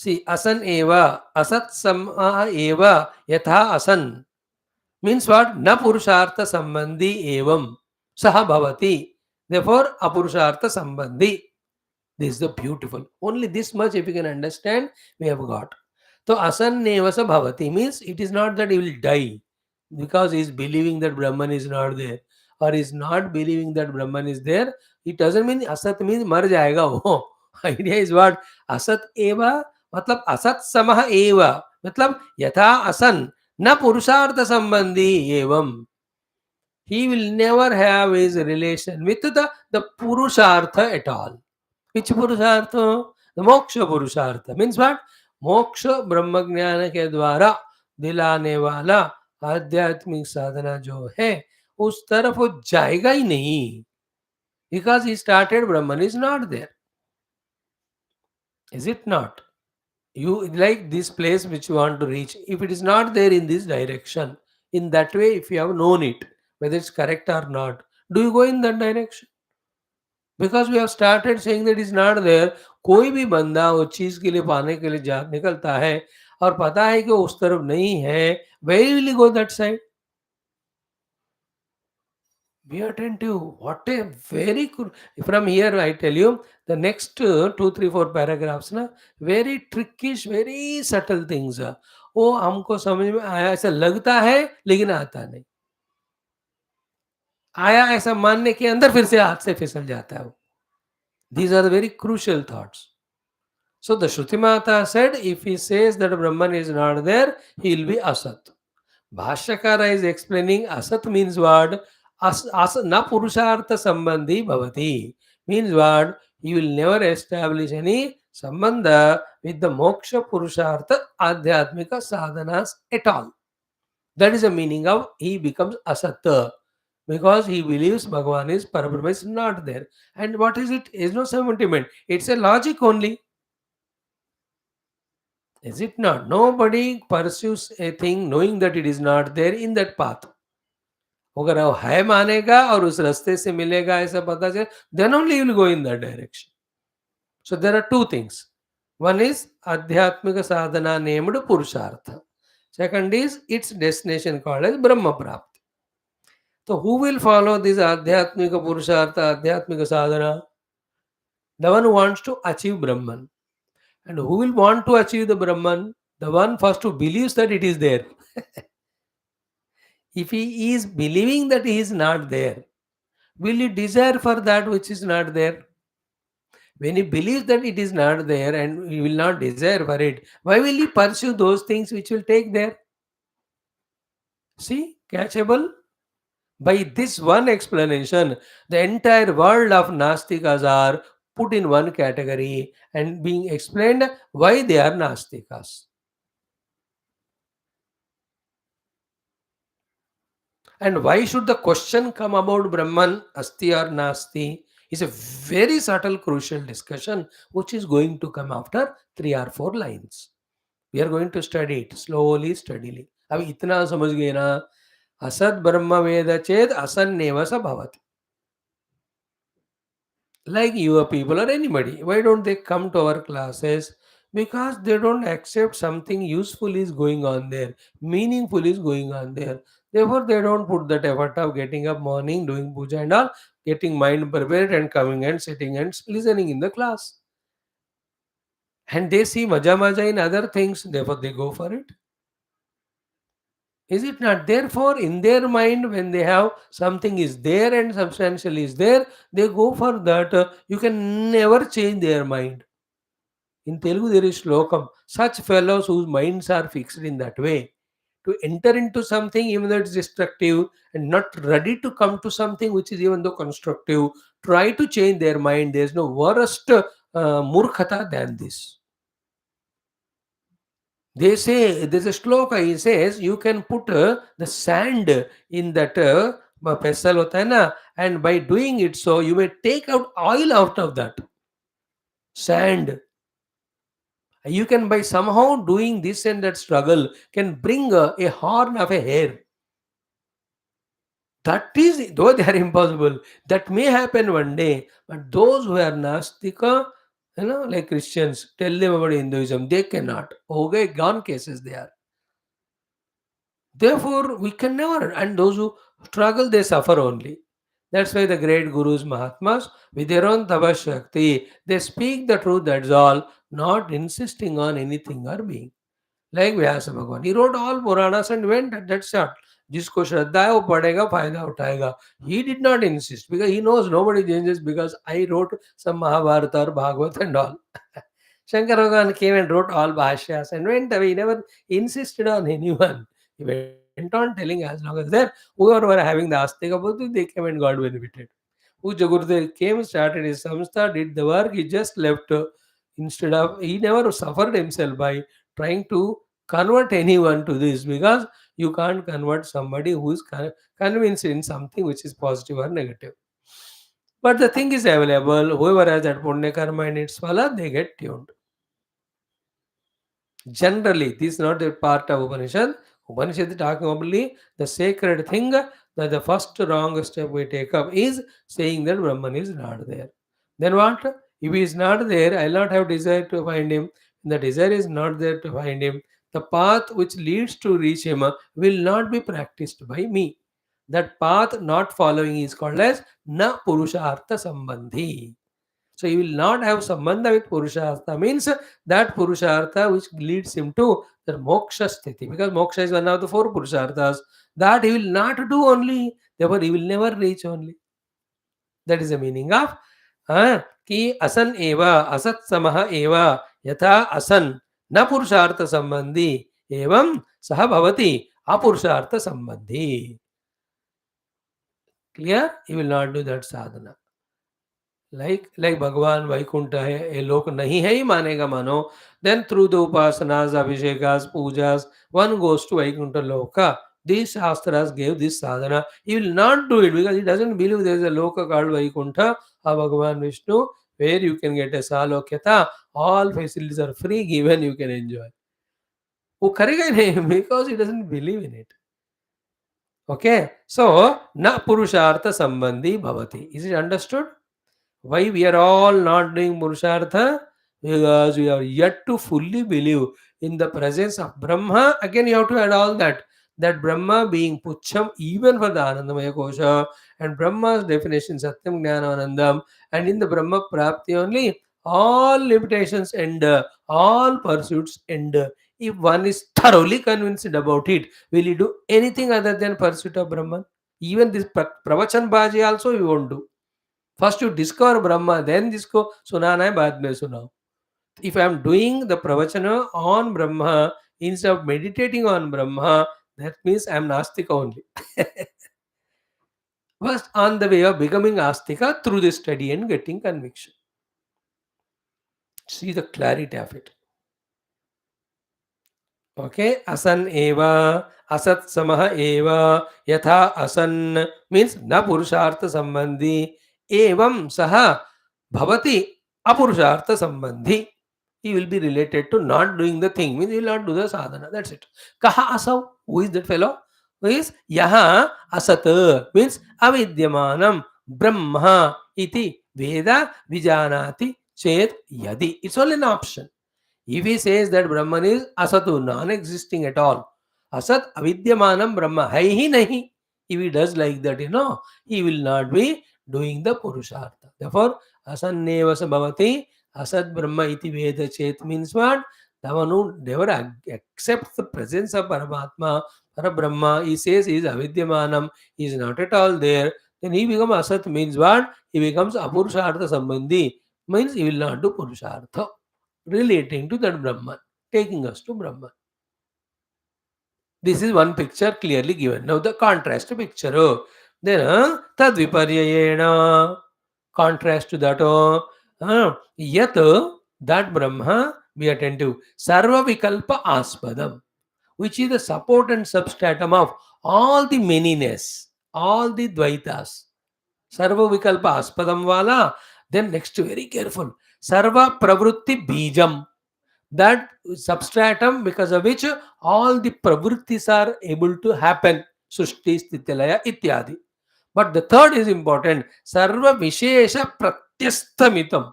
सी असन एव असत् समः एव यथा असन मीन्स व्हाट न पुरुषार्थ संबंधी एवं सह भवति therefore अपुरुषार्थ संबंधी. This is the beautiful. Only this much if you can understand, we have got. So asannevasa bhavati means it is not that he will die because he is believing that Brahman is not there or is not believing that Brahman is there. It doesn't mean asat means mar jayega wo. Idea is what? Asat eva मतलब असत समह एव मतलब यथा असन न पुरुषार्थ संबंधी एवं he will never have his relation with the purushartha at all. Which purushartha? The moksha purushartha. Means what? मोक्ष ब्रह्म ज्ञान के द्वारा दिलाने वाला आध्यात्मिक साधना जो है उस तरफ वो जाएगा ही नहीं. Because he started, Brahman is not there. Is it not? You like this place which you want to reach. If it is not there in this direction, in that way, if you have known it, whether it's correct or not, do you go in that direction? Because we have started saying that is not there. कोई भी बंदा उस चीज के लिए पाने के लिए जा निकलता है और पता है कि उस तरफ नहीं है, very will go that side. Be attentive. What a very good. From here, I tell you, the next 2, 3, 4 paragraphs, ना very trickish, very subtle things. वो हमको समझ में आया ऐसा लगता है लेकिन आता नहीं. आया ऐसा मानने के अंदर फिर से हाथ से फिसल जाता है वो. These are the very crucial thoughts. So the Shruti Mata said, if he says that Brahman is not there, he will be Asat. Bhashyakara is explaining Asat means what? Na Purushartha Sambandhi Bhavati. Means what? He will never establish any Sambandha with the Moksha Purushartha Adhyatmika sadhanas at all. That is the meaning of he becomes Asat. Because he believes Bhagavan is Parabrahma is not there. And what is it? Is no sentiment. It's a logic only. Is it not? Nobody pursues a thing knowing that it is not there in that path. अगर वो है मानेगा और उस रास्ते से मिलेगा ऐसा पता चले, then only you will go in that direction. So there are two things. One is adhyatmika sadhana named purushartha. Second is its destination called as Brahma Prapti. So who will follow this adhyatmika purushartha, adhyatmika sadhana? The one who wants to achieve Brahman. And who will want to achieve the Brahman? The one first who believes that it is there. If he is believing that he is not there, will he desire for that which is not there? When he believes that it is not there and he will not desire for it, why will he pursue those things which will take there? See, catchable? By this one explanation, the entire world of Nastikas are put in one category and being explained why they are Nastikas. And why should the question come about Brahman, Asti or Nasti? Is a very subtle, crucial discussion which is going to come after 3 or 4 lines. We are going to study it slowly, steadily. अब इतना समझ गए ना, असद ब्रह्म वेद चेद असन्नेव स भवति. Like your people or anybody, why don't they come to our classes? Because they don't accept something useful is going on there, meaningful is going on there. Therefore, they don't put that effort of getting up morning, doing puja and all, getting mind prepared and coming and sitting and listening in the class. And they see maja maja in other things, therefore they go for it. Is it not? Therefore, in their mind, when they have something is there and substantial is there, they go for that. You can never change their mind. In Telugu, there is slokam. Such fellows whose minds are fixed in that way, to enter into something even though it's destructive and not ready to come to something which is even though constructive, try to change their mind. There's no worst murkhata than this. They say, there's a shloka, he says, you can put the sand in that pestle होता है ना, and by doing it so you may take out oil out of that sand. You can, by somehow doing this and that struggle, can bring a horn of a hair. That is, though they are impossible, that may happen one day. But those who are Nastika, like Christians, tell them about Hinduism, they cannot. Okay, gone cases they are. Therefore, we can never, and those who struggle, they suffer only. That's why the great gurus, Mahatmas, with their own Tapas Shakti, they speak the truth, that's all, not insisting on anything or being. Like व्यास भगवान, he wrote all Puranas and went, that's all. जिसको श्रद्धा है वो पढ़ेगा, फायदा उठाएगा. He did not insist because he knows nobody changes because I wrote some Mahabharata or Bhagavad and all. Shankara Bhagavan came and wrote all Bhashyas and went away. He never insisted on anyone. He went on telling as long as there, whoever were having the Astika Buddhi, they came and got benefited. Puja Gurudev came, started his samstha, did the work, he just left. Instead of, he never suffered himself by trying to convert anyone to this, because you can't convert somebody who is convinced in something which is positive or negative. But the thing is available, whoever has that punya karma in its phala, they get tuned. Generally, this is not a part of Upanishad. Upanishad is talking only the sacred thing, that the first wrong step we take up is saying that Brahman is not there. Then what? If he is not there, I will not have desire to find him. The desire is not there to find him. The path which leads to reach him will not be practiced by me. That path not following is called as na purushartha sambandhi. So he will not have sambandha with Purushartha, means that Purushartha which leads him to the moksha sthiti, because moksha is one of the four Purusharthas, that he will not do only, therefore he will never reach only. That is the meaning of कि असन एव असत समह एव यथा असन न पुरुषार्थ संबंधी एवं सह भवति अपुरुषार्थ संबंधी. Clear? He will not do that sadhana. Like भगवान वैकुंठ है, ये लोक नहीं है ही मानेगा मानो, then through the upasanas, abhishekas, pujas, one goes to Vaikuntha loka. These shastras gave this sadhana. He will not do it because he doesn't believe there is a loka called Vaikuntha or Bhagavan Vishnu where you can get a salokyata. All facilities are free given, you can enjoy. वो करेगा ही नहीं because he doesn't believe in it. Okay, so na purushartha sambandhi bhavati. Is it understood? Why we are all not doing Purushartha? Because we are yet to fully believe in the presence of Brahma. Again, you have to add all that. That Brahma being Pucham even for the Anandamaya Kosha, and Brahma's definition Satyam Jnana Anandam, and in the Brahma Prapti only all limitations end, all pursuits end. If one is thoroughly convinced about it, will he do anything other than pursuit of Brahman? Even this Pravachan Baji also you won't do. First you discover Brahma, then जिसको सुनाना है बाद में सुनाओ. If I am doing the pravachana on Brahma instead of meditating on Brahma, that means I am Nastika only. First on the way of becoming Astika through the study and getting conviction. See the clarity of it. Okay, asan eva, asat samah eva, yatha asan means na purushartha sambandhi, evam saha bhavati apurushartha sambandhi. He will be related to not doing the thing, means he will not do the sadhana. That's it. Kaha asav? Who is that fellow? Who is yaha asat means avidyamanam brahma iti veda vijanati chet yadi. It's only an option. If he says that Brahman is asatu, non-existing at all, asat avidyamanam Brahma, hai hi nahi. If he does like that, he will not be doing the Purushartha. Therefore, asanneva sabhavati, asat Brahma iti veda chet means what? The one who never accepts the presence of Paramatma, Parabrahma, he says he is avidyamanam, he is not at all there, then he becomes asat means what? He becomes apurushartha sambandhi, means he will not do Purushartha relating to that Brahman, taking us to Brahman. This is one picture clearly given. Now the contrast picture. Then tadviparyayena, contrast to that. Yat, that Brahma, be attentive, sarva vikalpa aspadam, which is the support and substratum of all the manyness. all the Dvaitas. Sarva Vikalpa Aspadam Wala. Then next, very careful. Sarva Pravrutti Bijam. That substratum because of which all the pravrittis are able to happen. Srishti, Sthitilaya, Ityadi. But the third is important. Sarva Vishesha Pratyasthamitam.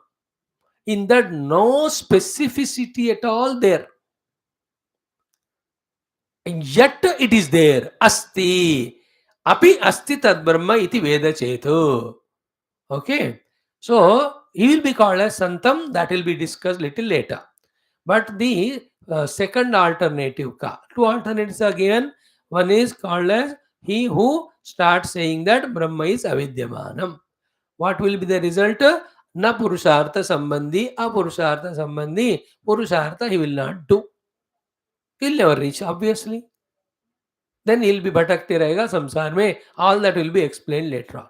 In that no specificity at all there. And yet it is there. Asti. Api asti tad brahma iti veda chetu. Okay. So he will be called as Santam. That will be discussed little later. But the second alternative, two alternatives are given. One is called as he who starts saying that Brahma is avidyamanam. What will be the result? Na purushartha sambandhi, apurushartha sambandhi. Purushartha he will not do. He will never reach, obviously. Then he will be bhatakte rahega samsar mein. All that will be explained later on.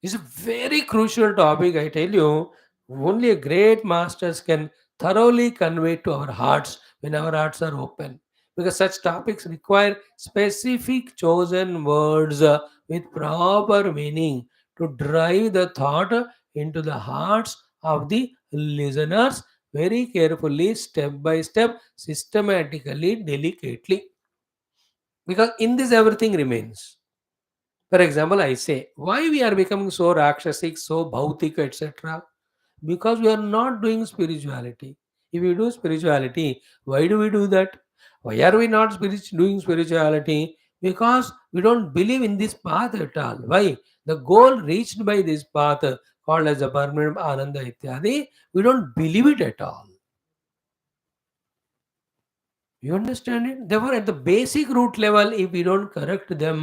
It's a very crucial topic, I tell you. Only a great masters can thoroughly convey to our hearts when our hearts are open. Because such topics require specific chosen words with proper meaning to drive the thought into the hearts of the listeners very carefully, step by step, systematically, delicately. Because in this, everything remains. For example, I say, why we are becoming so rakshasic, so bhautika, etc.? Because we are not doing spirituality. If we do spirituality, why do we do that? Why are we not doing spirituality? Because we don't believe in this path at all. Why? The goal reached by this path, called as the permanent ananda ityadi, we don't believe it at all. You understand it? Therefore, at the basic root level, if we don't correct them,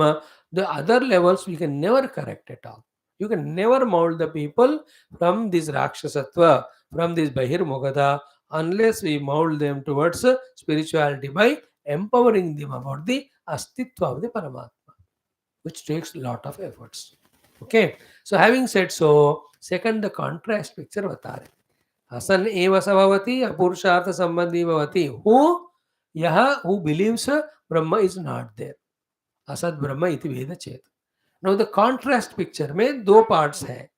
the other levels we can never correct at all. You can never mold the people from this Rakshasatva, from this Bahirmukata, unless we mold them towards spirituality by empowering them about the Astitva of the Paramatma, which takes a lot of efforts. Okay. So, having said so, second, the contrast picture बता रहे हसन एव सभवती पुरुषार्थ संबंधी भवती who यह who believes Brahma is not there. Asad Brahma iti Veda Chet. Now the contrast picture में दो parts है.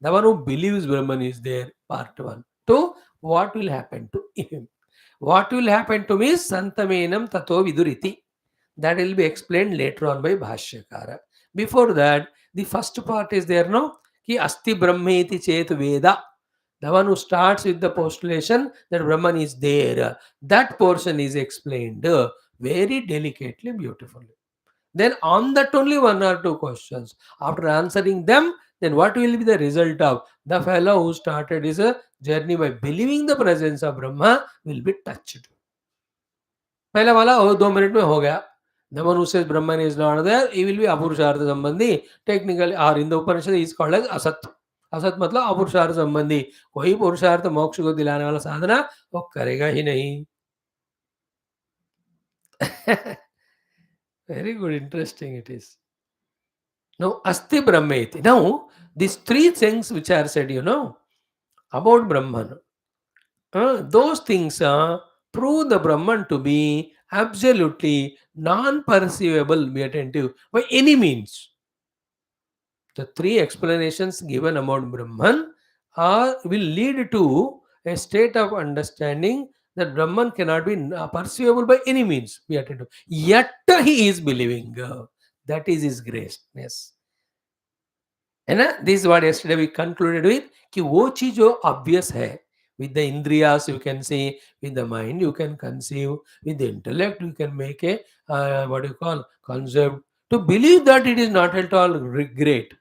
The one who believes Brahman is there, part 1. 2. What will happen to him? What will happen to me? Santamenam tato viduriti. That will be explained later on by Bhashyakara. Before that, the first part is there, no? Ki asti brahmeti chet veda. The one who starts with the postulation that Brahman is there. That portion is explained very delicately, beautifully. Then on that only one or two questions. After answering them, then what will be the result of the fellow who started his journey by believing the presence of Brahma will be touched. पहला वाला 2 minute में हो गया. The one who says Brahman is not there, he will be apurushartha sambandhi. Technically, or in the Upanishad, he is called as asat. असत मतलब अपुरुषार्थ संबंधी. कोई पुरुषार्थ मोक्ष को दिलाने वाला साधना वो करेगा ही नहीं. Very good, interesting it is. Now, asti brahmeti. Now, these 3 things which are said, about Brahman, those things prove the Brahman to be absolutely non-perceivable, be attentive, by any means. The 3 explanations given about Brahman will lead to a state of understanding that Brahman cannot be perceivable by any means. Be attentive. Yet he is believing. That is his greatness. And this is what yesterday we concluded with. कि वो चीज जो obvious है. With the indriyas you can see, with the mind you can conceive, with the intellect you can make a concept. To believe that it is not at all great.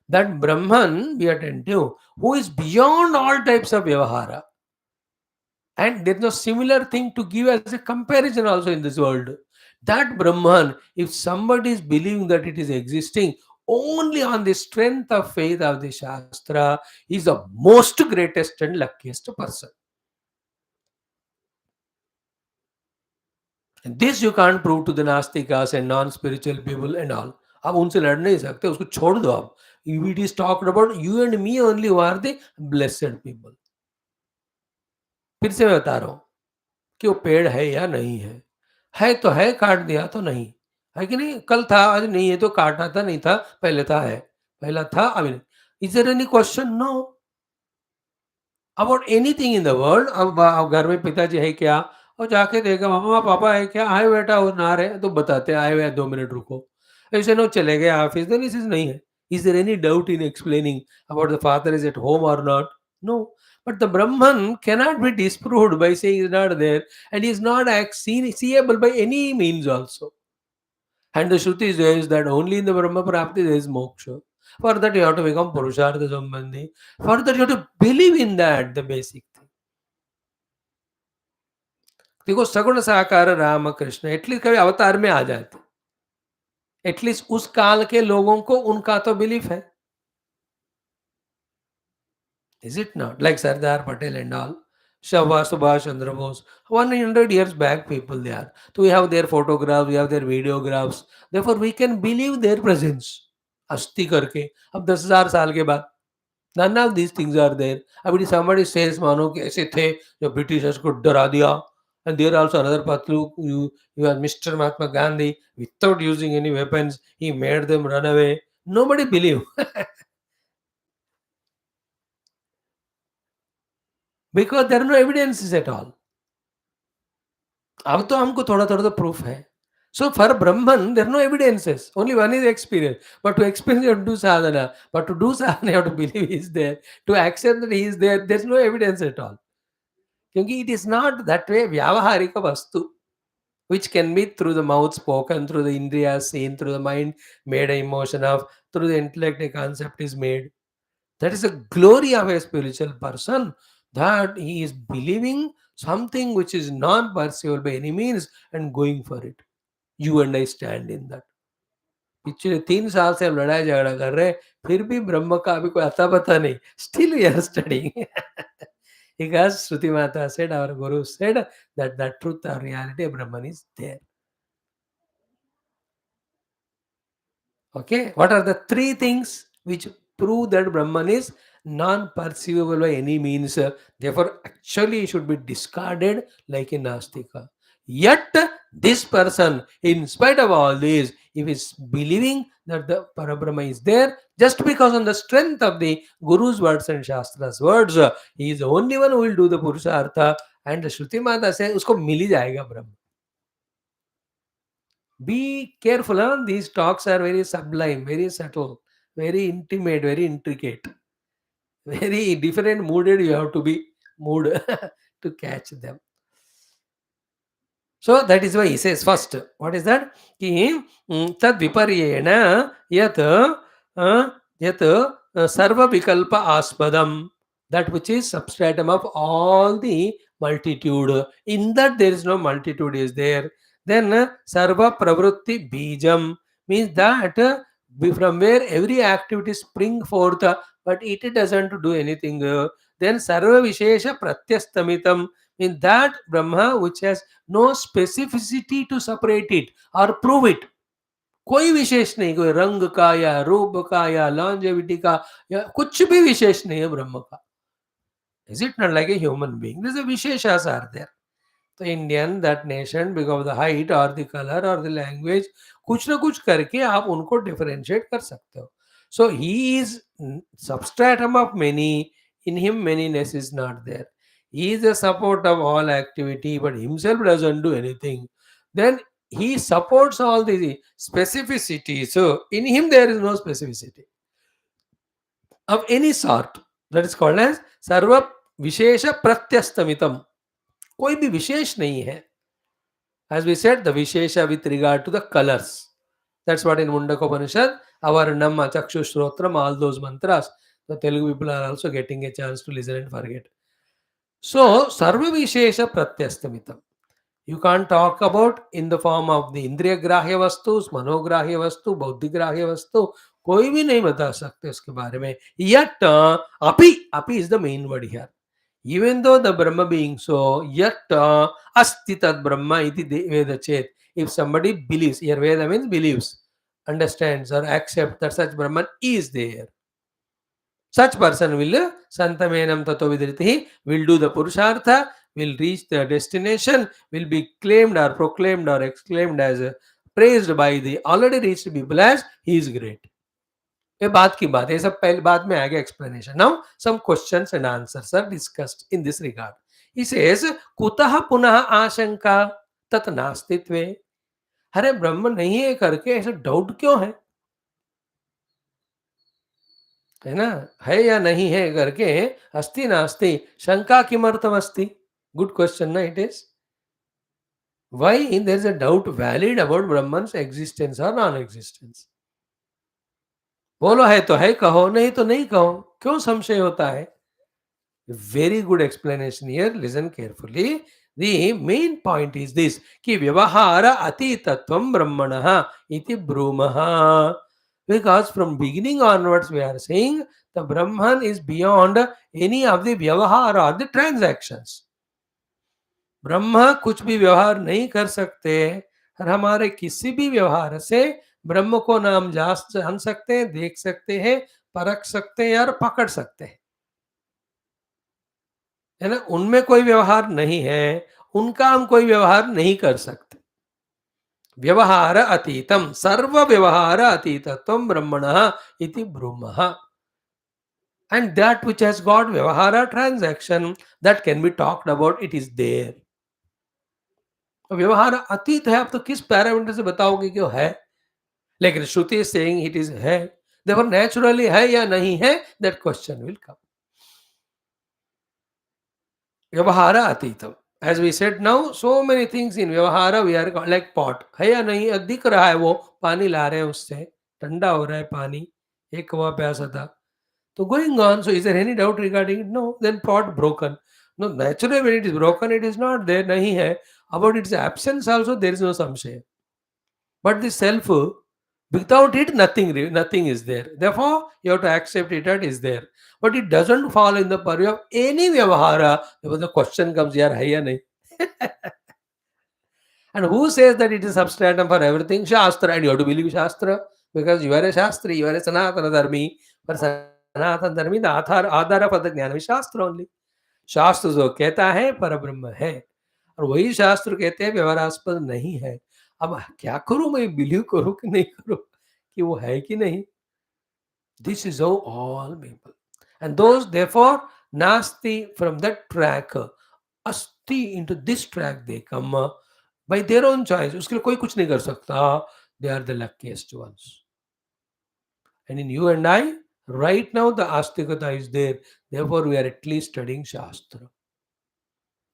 That Brahman, be attentive, who is beyond all types of vyavahara. And there is no similar thing to give as a comparison also in this world. That Brahman, if somebody is believing that it is existing only on the strength of faith of the Shastra, is the most greatest and luckiest person. And this you can't prove to the Nastikas and non-spiritual people and all. आप उनसे लड़ नहीं सकते, उसको छोड़ दो आप. It is talked about you and me only who are the blessed people. फिर से मैं बता रहा हूं कि वो पेड़ है या नहीं है. है तो है, काट दिया तो नहीं. है कि नहीं? कल था, आज नहीं है, तो काटा था, नहीं था, पहले था, है, पहला था, अभी नहीं। Is there any question? No. About anything in the world. अब घर में पिताजी है क्या, और जाके देखा मम्मा पापा है क्या, आए बेटा वो नहा रहे हैं, तो बताते हैं आए हुए हैं, 2 मिनट रुको। ऐसे नो चले गए ऑफिस, देन इज नहीं है। Is there any doubt in explaining about the father is at home or not? No. But the Brahman cannot be disproved by saying he is not there, and he is not seeable by any means also. And the Shruti says that only in the Brahma Prapti there is moksha. For that you have to become Purushartha Sambandhi. For that you have to believe in that, the basic thing. देखो सगुण साकार Ram Krishna at least कभी अवतार में आ जाते, at least उस काल के लोगों को उनका तो बिलीफ है. Is it not? Like Sardar Patel and all. Subhash Chandra Bose. 100 years back people they are. So we have their photographs, we have their videographs. Therefore we can believe their presence. अस्थि करके अब 10,000 साल के बाद none of these things are there. अभी somebody says मानो कि ऐसे थे जो ब्रिटिशर्स को डरा दिया, and there also another patlu, you are Mr. Mahatma Gandhi, without using any weapons he made them run away. Nobody believe. Because there are no evidences at all. अब तो हमको थोड़ा-थोड़ा तो प्रूफ है. So for Brahman, there are no evidences. Only one is experience. But to experience, you have to do sadhana. But to do sadhana, you have to believe he is there. To accept that he is there, there is no evidence at all. क्योंकि it is not that way व्यावहारिक वस्तु, which can be through the mouth spoken, through the indriyas seen, through the mind made an emotion of, through the intellect a concept is made. That is the glory of a spiritual person, that he is believing something which is non perceivable by any means and going for it. You and I stand in that. पिछले 3 साल से हम लड़ाई झगड़ा कर रहे हैं, फिर भी ब्रह्म का अभी कोई अता पता नहीं. Still we are studying. Because Shruti Mata said, our Guru said that the truth or reality of Brahman is there. Okay, what are the 3 things which prove that Brahman is non-perceivable by any means? Therefore, actually, it should be discarded like a Nastika. Yet, this person, in spite of all this, if is believing that the Parabrahma is there, just because on the strength of the Guru's words and Shastra's words, he is the only one who will do the Purushartha, and the Shruti Mata says, usko mili jayega Brahma. Be careful, huh? These talks are very sublime, very subtle, very intimate, very intricate, very different mooded. You have to be mood to catch them. So that is why he says first. What is that? Ki tad viparyena yat sarva vikalpa aspadam. That which is substratum of all the multitude. In that there is no multitude is there. Then sarva pravrutti bijam means that from where every activity spring forth, but it doesn't do anything. Then sarva vishesha pratyastamitam means that Brahma which has no specificity to separate it और prove it. कोई विशेष नहीं, कोई रंग का या रूप का या लॉन्जेविटी का या कुछ भी विशेष नहीं है ब्रह्म का. Is it not like a human being? This visheshas are there. तो Indian that nation because of the height और द कलर और द लैंग्वेज, कुछ ना कुछ करके आप उनको डिफरेंशिएट कर सकते हो. So he is substratum of many, in him manyness is not there. He is the support of all activity, but himself doesn't do anything. Then he supports all the specificity. So in him there is no specificity of any sort. That is called as sarva vishesha pratyastamitam. कोई भी विशेष नहीं है. As we said, the vishesha with regard to the colors. That's what in Mundaka Upanishad, Avaranam, Chakshu, Shrotram, all those mantras, the Telugu people are also getting a chance to listen and forget. So, Sarva Vishesha Pratyastamitam. You can't talk about in the form of the Indriya Grahya Vastus, Manograhya Vastu, Bauddhi Grahya Vastu. कोई भी नहीं बता सकते उसके बारे में. Yet, api is the main word here. Even though the Brahma being so, yet asti tad Brahma iti Veda chet. If somebody believes, here Veda means believes, understands or accepts that such Brahman is there, such person will santamenam tato vidriti, will do the Purushartha, will reach the destination, will be claimed or proclaimed or exclaimed as praised by the already reached people as he is great. ये बात की बात है, ये सब पहले बाद में आएगा explanation. Now some questions and answers are discussed in this regard. He says कुतः पुनः आशंका तत् नास्तित्वे. अरे ब्रह्म नहीं है करके ऐसा डाउट क्यों है ना? है या नहीं है करके अस्ति नास्ति शंका किमर्थम अस्ति? गुड क्वेश्चन ना it is. Why there is a doubt valid about Brahman's existence or non-existence? बोलो है तो है कहो, नहीं तो नहीं कहो, क्यों संशय होता है? Very good explanation here. Listen carefully. The main point is this कि व्यवहार अतीतत्वं ब्रह्मणः इति ब्रूमः. Because from beginning onwards we are saying the Brahman is beyond any of the व्यवहार or the transactions. ब्रह्म कुछ भी व्यवहार नहीं कर सकते और हमारे किसी भी व्यवहार से ब्रह्म को नाम जान सकते हैं, देख सकते हैं, परख सकते हैं और पकड़ सकते हैं, है ना? उनमें कोई व्यवहार नहीं है, उनका हम कोई व्यवहार नहीं कर सकते. व्यवहार अतीतम सर्व व्यवहार अतीतत्वम ब्रह्मणः इति ब्रूमः. And that which has got व्यवहार transaction that can be talked about, it is there. व्यवहार अतीत है, आप तो किस पैरामीटर से बताओगे कि वो है? लेकिन श्रुति सेइंग इट इज है, देयरफॉर नेचुरली है या नहीं है, that question will come. Vyavahara atitam, as we said now, so many things in vyavahara we are like pot. है या नहीं? दिख रहा है, वो पानी ला रहे हैं, उससे ठंडा हो रहा है पानी, एक कौवा प्यासा था, तो going on. So is there any doubt regarding it? No. Then pot broken. No, naturally when it is broken it is not there, नहीं है. About its absence also there is no संशय. But the self, without it, nothing is there. Therefore, you have to accept it that is there. But it doesn't fall in the purview of any vyavahara. Therefore, the question comes, yaar, hai ya nahi? And who says that it is substratum for everything? Shastra. And you have to believe Shastra because you are a Shastri, you are a Sanatana Dharmi. For Sanatana Dharmi, the Adhara Pada Jnana is Shastra only. शास्त्र जो कहता है पर ब्रह्म है, और वही शास्त्र कहते हैं व्यवहारास्पद नहीं है. अब क्या करूं मैं, बिलीव करूं कि नहीं करूं कि वो है कि नहीं? This is how all people and those therefore नास्ति फ्रॉम दैट ट्रैक अस्ति into this track they come by their own choice. उसके लिए कोई कुछ नहीं कर सकता. They are the luckiest ones. And in you and I, right now the astikata is there. Therefore, we are at least studying Shastra.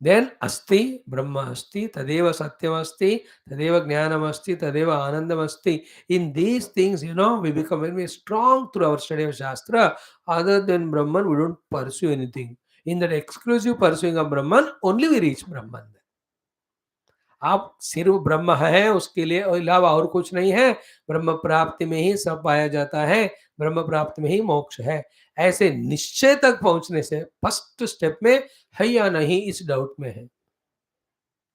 Then Asti, Brahma Asti, Tadeva Satyam Asti, Tadeva Jnanam Asti, Tadeva Anandam Asti. In these things, we become very strong through our study of Shastra. Other than Brahman, we don't pursue anything. In that exclusive pursuing of Brahman, only we reach Brahman. आप सिर्फ ब्रह्म है, उसके लिए अलावा और कुछ नहीं है. ब्रह्म प्राप्ति में ही सब पाया जाता है, ब्रह्म प्राप्ति में ही मोक्ष है. ऐसे निश्चय तक पहुंचने से फर्स्ट स्टेप में है या नहीं इस डाउट में है.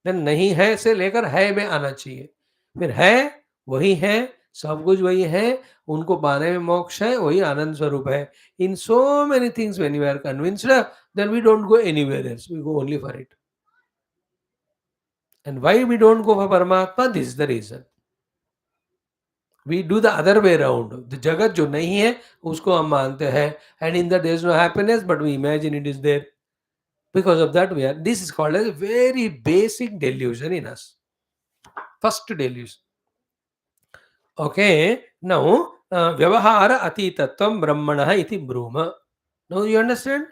देन नहीं है से लेकर है में आना चाहिए. फिर है वही है, सब कुछ वही है, उनको पाने में मोक्ष है, वही आनंद स्वरूप है. In so many things when we are convinced, then we don't go anywhere else, we go only for it. And why we don't go for Paramatma? This is the reason. We do the other way around. The Jagat जो नहीं है उसको हम मानते हैं, and in that there is no happiness, but we imagine it is there. Because of that, this is called as a very basic delusion in us. First delusion. Okay, now Vyavahara Atitatvam Brahmanah iti Brahma. Now you understand?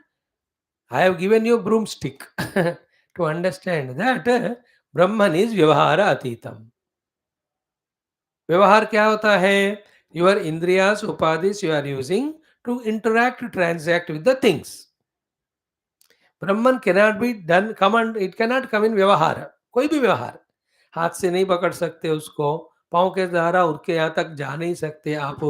I have given you a broomstick to understand that Brahman is Vyavahara Atitam. व्यवहार क्या होता है? Your indriyas upadhis you are using to interact transact with the things. Brahman cannot be done come, it cannot come in vyavahara. कोई भी व्यवहार हाथ से नहीं पकड़ सकते उसको, पाँव के द्वारा उनके यहाँ तक जा नहीं सकते आप.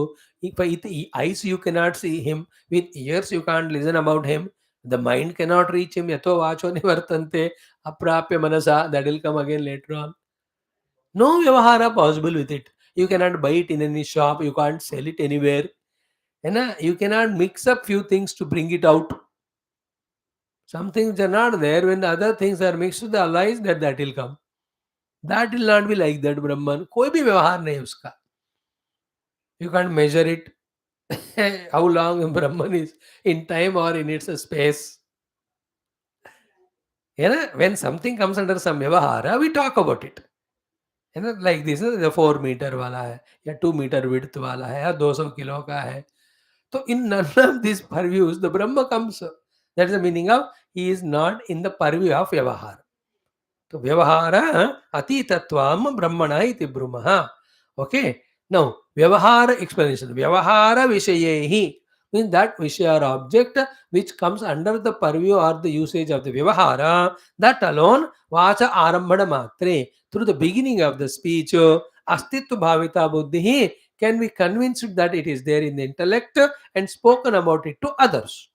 With eyes you cannot see him, with ears you can't listen about him, the mind cannot reach him. Yato vacho nivartante aprapya manasa, that will come again later on. No vyavahara possible with it. You cannot buy it in any shop. You can't sell it anywhere. You cannot mix up few things to bring it out. Some things are not there. When the other things are mixed with the allies, that will come. That will not be like that Brahman. कोई भी व्यवहार नहीं उसका. You can't measure it. How long Brahman is in time or in its space. When something comes under some vyavahara, we talk about it. Like this, the 4 meter वाला है या 2 meter width वाला है या 200 किलो का है. So in none of these purviews, the Brahma comes. That is the meaning of he is not in the purview of vyavahara. So vyavahara atitatvam brahmana iti brahmaha. Okay. Now vyavahara explanation. Vyavahara vishayehi means that vishaya or object which comes under the purview or the usage of the vyavahara, that alone vacha arambhana matre, through the beginning of the speech astitva bhavita buddhi can be convinced that it is there in the intellect and spoken about it to others.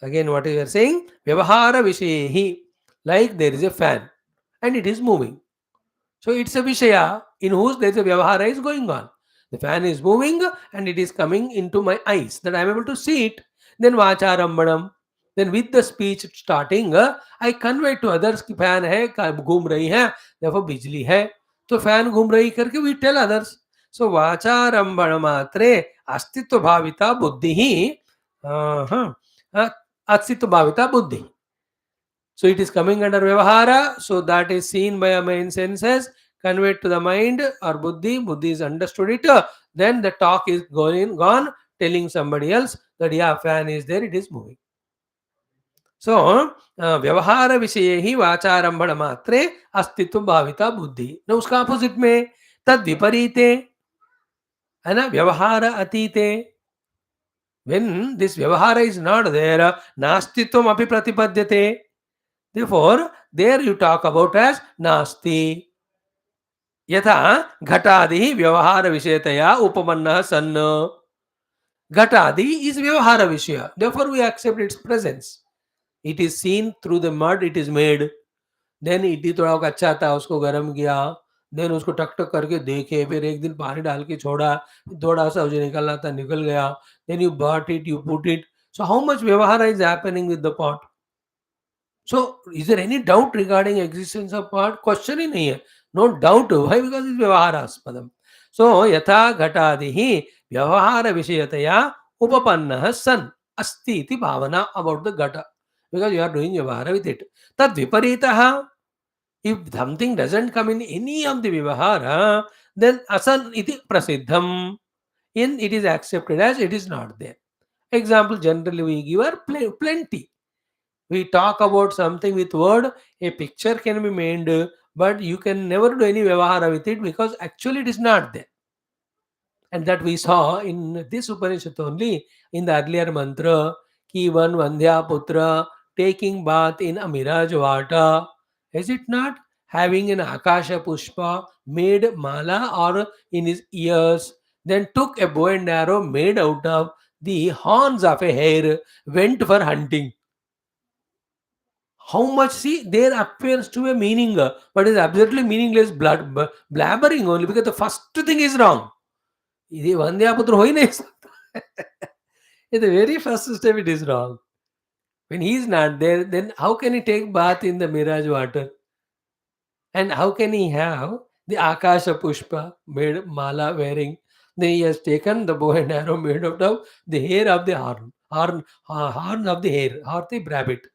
Again, what we are saying, vyavahara vishayehi, like there is a fan and it is moving. So it's a vishaya in whose there is a vyavahara is going on. The fan is moving and it is coming into my eyes that I am able to see it. Then vacharambanam. Then with the speech starting, I convey to others कि fan है, घूम रही है, therefore बिजली है. तो fan घूम रही करके we tell others. So vacharambanam matre astitva bhavita buddhi astitva bhavita buddhi. So it is coming under vyavahara. So that is seen by our main senses, conveyed to the mind or buddhi. Buddhi is understood it. Then the talk is gone, telling somebody else that yeah, fan is there, it is moving. So vyavahara विषये ही वाचारंभण मात्रे अस्तित्व भाविता बुद्धि. Now उसका opposite में तद विपरीते है ना, व्यवहार अतीते. When this vyavahara is not there, नास्तित्वम अपि प्रतिपद्यते. Therefore, there you talk about as nasti. Yatha ghatadi vyavahara vishayataya upamanna san. Ghatadi is vyavahara vishaya. Therefore, we accept its presence. It is seen through the mud, it is made. Then it is थोड़ा अच्छा था, उसको गर्म किया. Then उसको टक टक करके देखे, फिर एक दिन पानी डाल के छोड़ा, थोड़ा सा जो निकलना था निकल गया. Then you bought it, you put it. So how much vyavahara is happening with the pot? So, is there any doubt regarding existence of pot? Question ही नहीं है. No doubt. Why? Because it's vyavaharaspādam. So, yatha ghatadihi vyavahara vishayataya upapannaha san asti iti bhavana about the ghata. Because you are doing vyavahara with it. Tad viparitaha. If something doesn't come in any of the vyavahara, then asan iti prasiddham. In it is accepted as it is not there. Example generally we give are plenty. We talk about something with word, a picture can be made, but you can never do any vyavahara with it because actually it is not there. And that we saw in this Upanishad only, in the earlier mantra, ki one Vandhya Putra taking bath in a mirage water. Is it not? Having an Akasha Pushpa made mala or in his ears, then took a bow and arrow made out of the horns of a hare, went for hunting. How much, see, there appears to a meaning, but is absolutely meaningless blabbering only because the first thing is wrong. ये वंद्यापुत्र हो ही नहीं सकता. In the very first step it is wrong. When he is not there, then how can he take bath in the mirage water? And how can he have the Akasha Pushpa made mala wearing? Then he has taken the bow and arrow made out of the hair of the horn of the hare, or the rabbit.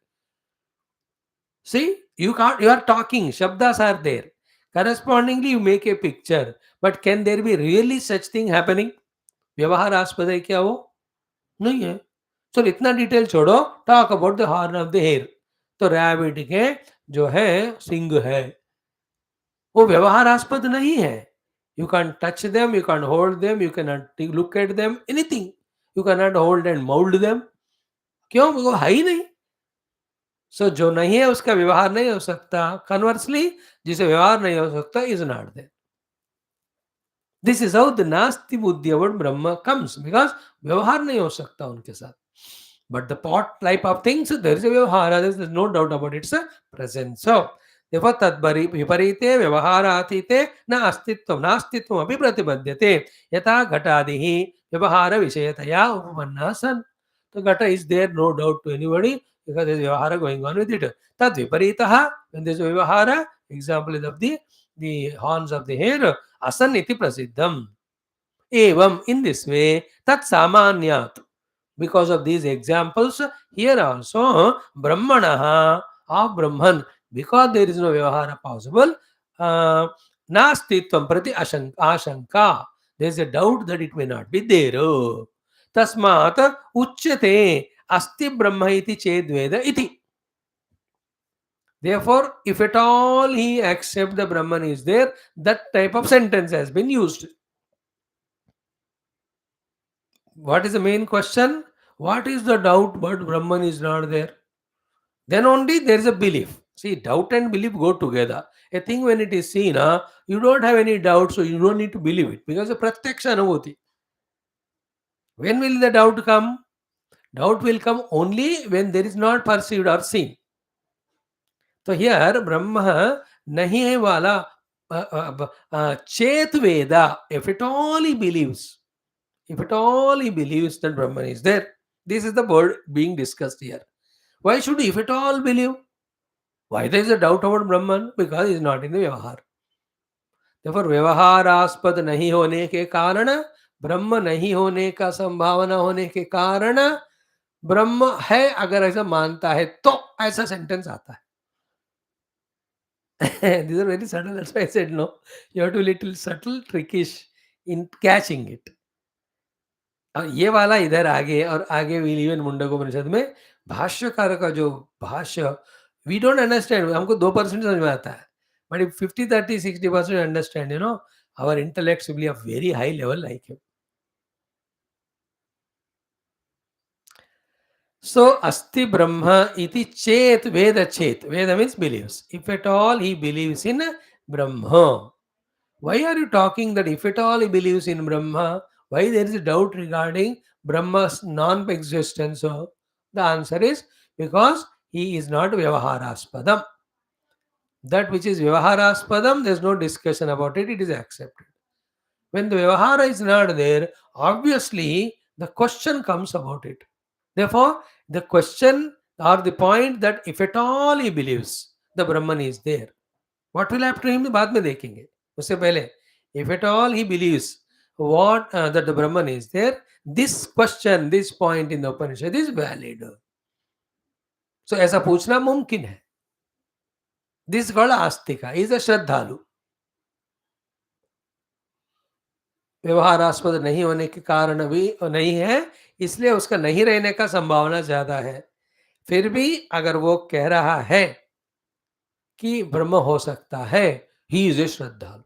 See, you are talking, shabdas are there. Correspondingly, you make a picture. But can there be really such thing happening? व्यवहारास्पद है क्या वो? नहीं है. So इतना detail छोड़ो, talk about the horn of the hare. तो rabbit के जो है सिंग है, वो व्यवहारास्पद नहीं है. You can't touch them, you can't hold them, you cannot look at them, anything. You cannot hold and mold them. क्यों? वो है ही नहीं. So जो नहीं है उसका व्यवहार नहीं हो सकता. Conversely, जिसे व्यवहार नहीं हो सकता is not there. This is how the nasti buddhi about Brahma comes, because व्यवहार नहीं हो सकता उनके साथ. But the pot type of things, there is a vyavahara, there is no doubt about its presence. So, therefore, tad viparite vyavahara atite na astitvam nastitvam api pratibhadyate yatha ghatadihi vyavahara vishayataya upamanna san. So, ghata is there, no doubt to anybody, because there is vyavahara going on with it. Tad viparitaha, when there is vyavahara, Example is of the horns of the hair. Asan iti prasiddham. Evam, in this way, tat samanyat. Because of these examples, here also Brahmanaha of Brahman, because there is no Vyavahara possible, uh, Nastitvam prati ashanka. There is a doubt that it may not be there. Tasmat uchyate asti Brahma iti chedveda iti. Therefore, if at all he accepts the Brahman is there, that type of sentence has been used. What is the main question? What is the doubt but Brahman is not there? Then only there is a belief. See, doubt and belief go together. A thing when it is seen, you don't have any doubt, so you don't need to believe it because the pratyaksha anubhuti. When will the doubt come? Doubt will come only when there is not perceived or seen. So here Brahma nahi hai wala chet veda. If at all he believes, that Brahman is there, this is the word being discussed here. Why should if at all believe? Why there is a doubt about Brahman? Because he is not in the Vyavahar. Therefore, व्यवहारास्पद नहीं होने के कारण, ब्रह्म नहीं होने का संभावना होने के कारण, ब्रह्म है अगर ऐसा मानता है तो ऐसा सेंटेंस आता है. These are very subtle. That's why I said no. You have to be little subtle, trickish in catching it. ये वाला इधर आगे और आगे विल इवन मुंडकोपनिषद में भाष्यकार का जो भाष्य वी डोंट अंडरस्टैंड. हमको 2% समझ में आता है. But if 50, 30, 60% understand, our intellects will be of very high level like him. So, Asti Brahma iti chet Veda chet. Veda means believes. If at all he believes in Brahma. Why are you talking that if at all he believes in Brahma, why there is a doubt regarding Brahma's non-existence? So, the answer is because he is not Vyavaharaspadam. That which is Vyavaharaspadam, there is no discussion about it, it is accepted. When the Vyavahara is not there, obviously the question comes about it. Therefore, the question or the point that if at all he believes the Brahman is there, what will happen to him? बाद में देखेंगे. उससे पहले, if at all he believes what that the Brahman is there, this question, this point in the Upanishad is valid. So ऐसा पूछना मुमकिन है. This is called astika. He is a श्रद्धालु. व्यवहारास्पद नहीं होने के कारण भी नहीं है, इसलिए उसका नहीं रहने का संभावना ज्यादा है. फिर भी अगर वो कह रहा है कि ब्रह्म हो सकता है, ही इज ए श्रद्धालु.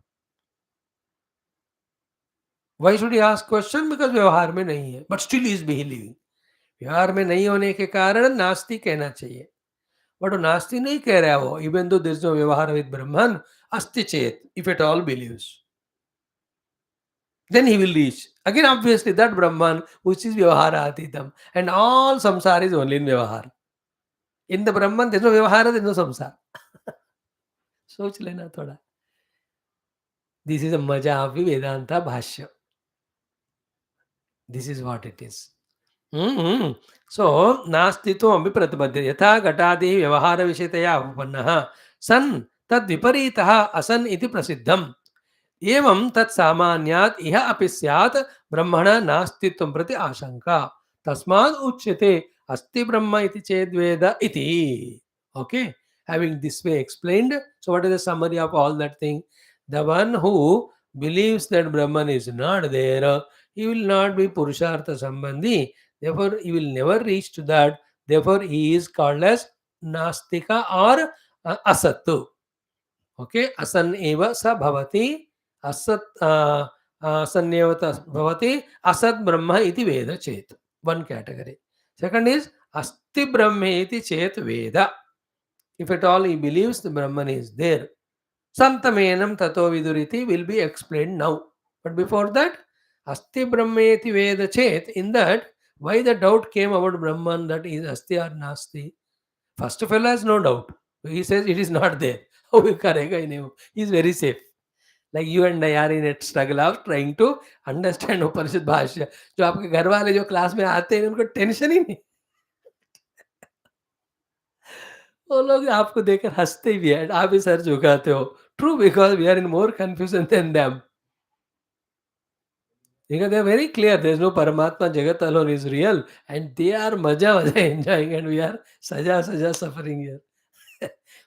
Why should he ask question? Because व्यवहार में नहीं है, बट स्टिल इज बिलीविंग. व्यवहार में नहीं होने के कारण नास्ति कहना चाहिए, बट वो नास्ति नहीं कह रहा. वो even though there is no व्यवहार विद ब्रह्मन अस्ति चेत, if at all believes, then he will reach. Again, obviously, that Brahman, which is Vyavahara Atitam, and all samsara is only in Vyavahara. In the Brahman, there is no Vyavahara, there is no samsara. सोच लेना थोड़ा. This is a maja of Vedanta Bhashyam. This is what it is. So, नास्तित्वम् अपि प्रतिपद्यते. यथा घटादि व्यवहार विषयतया उपपन्नः सन् तद् विपरीतः असन् इति प्रसिद्धम्. एवं तत् सामान्यात् इह अपि स्यात् ब्रह्मण नास्तित्वं प्रति आशंका. तस्मात् उच्यते अस्ति ब्रह्म इति चेद्वेद इति. Okay, having this way explained, so what is the summary of all that thing? The one who believes that Brahman is not there, he will not be Purushartha Sambandhi. Therefore, he will never reach to that. Therefore, he is called as Nastika or Asattu. Okay, Asan eva sa bhavati. असत असन्यवत भवति असत ब्रह्म इति वेद चेत. One category. Second is asti brahma iti chet veda. If at all he believes the Brahman is there, santamenam tato viduriti will be explained now. But before that, asti brahma iti veda chet, in that why the doubt came about Brahman, that is asti or nasti. First of all, has no doubt. He says it is not there. How he karega in him? He is very safe. Like you and I are in a struggle of trying to understand उपनिषद भाष्य. जो आपके घर वाले जो class में आते हैं उनको टेंशन ही नहीं. वो लोग आपको देखकर हँसते भी हैं, आप भी सर झुकाते हो। True, because we are in more confusion than them. Because they are very clear, there is no Paramatma, Jagat alone is real, and they are maja enjoying, and we are saja suffering here.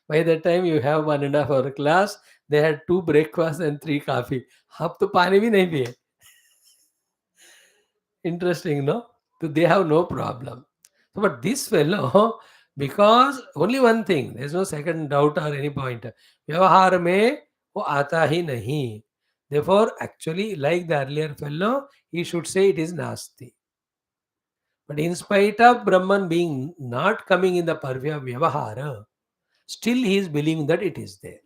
By the time you have 1.5 hour class, they had 2 breakfast and 3 coffee. आप तो पानी भी नहीं पिए. Interesting, no? So they have no problem. So, but this fellow, because only one thing, there is no second doubt or any point. व्यवहार में वो आता ही नहीं. Therefore, actually, like the earlier fellow, he should say it is nasti. But in spite of Brahman being not coming in the purview of vyavahara, still he is believing that it is there.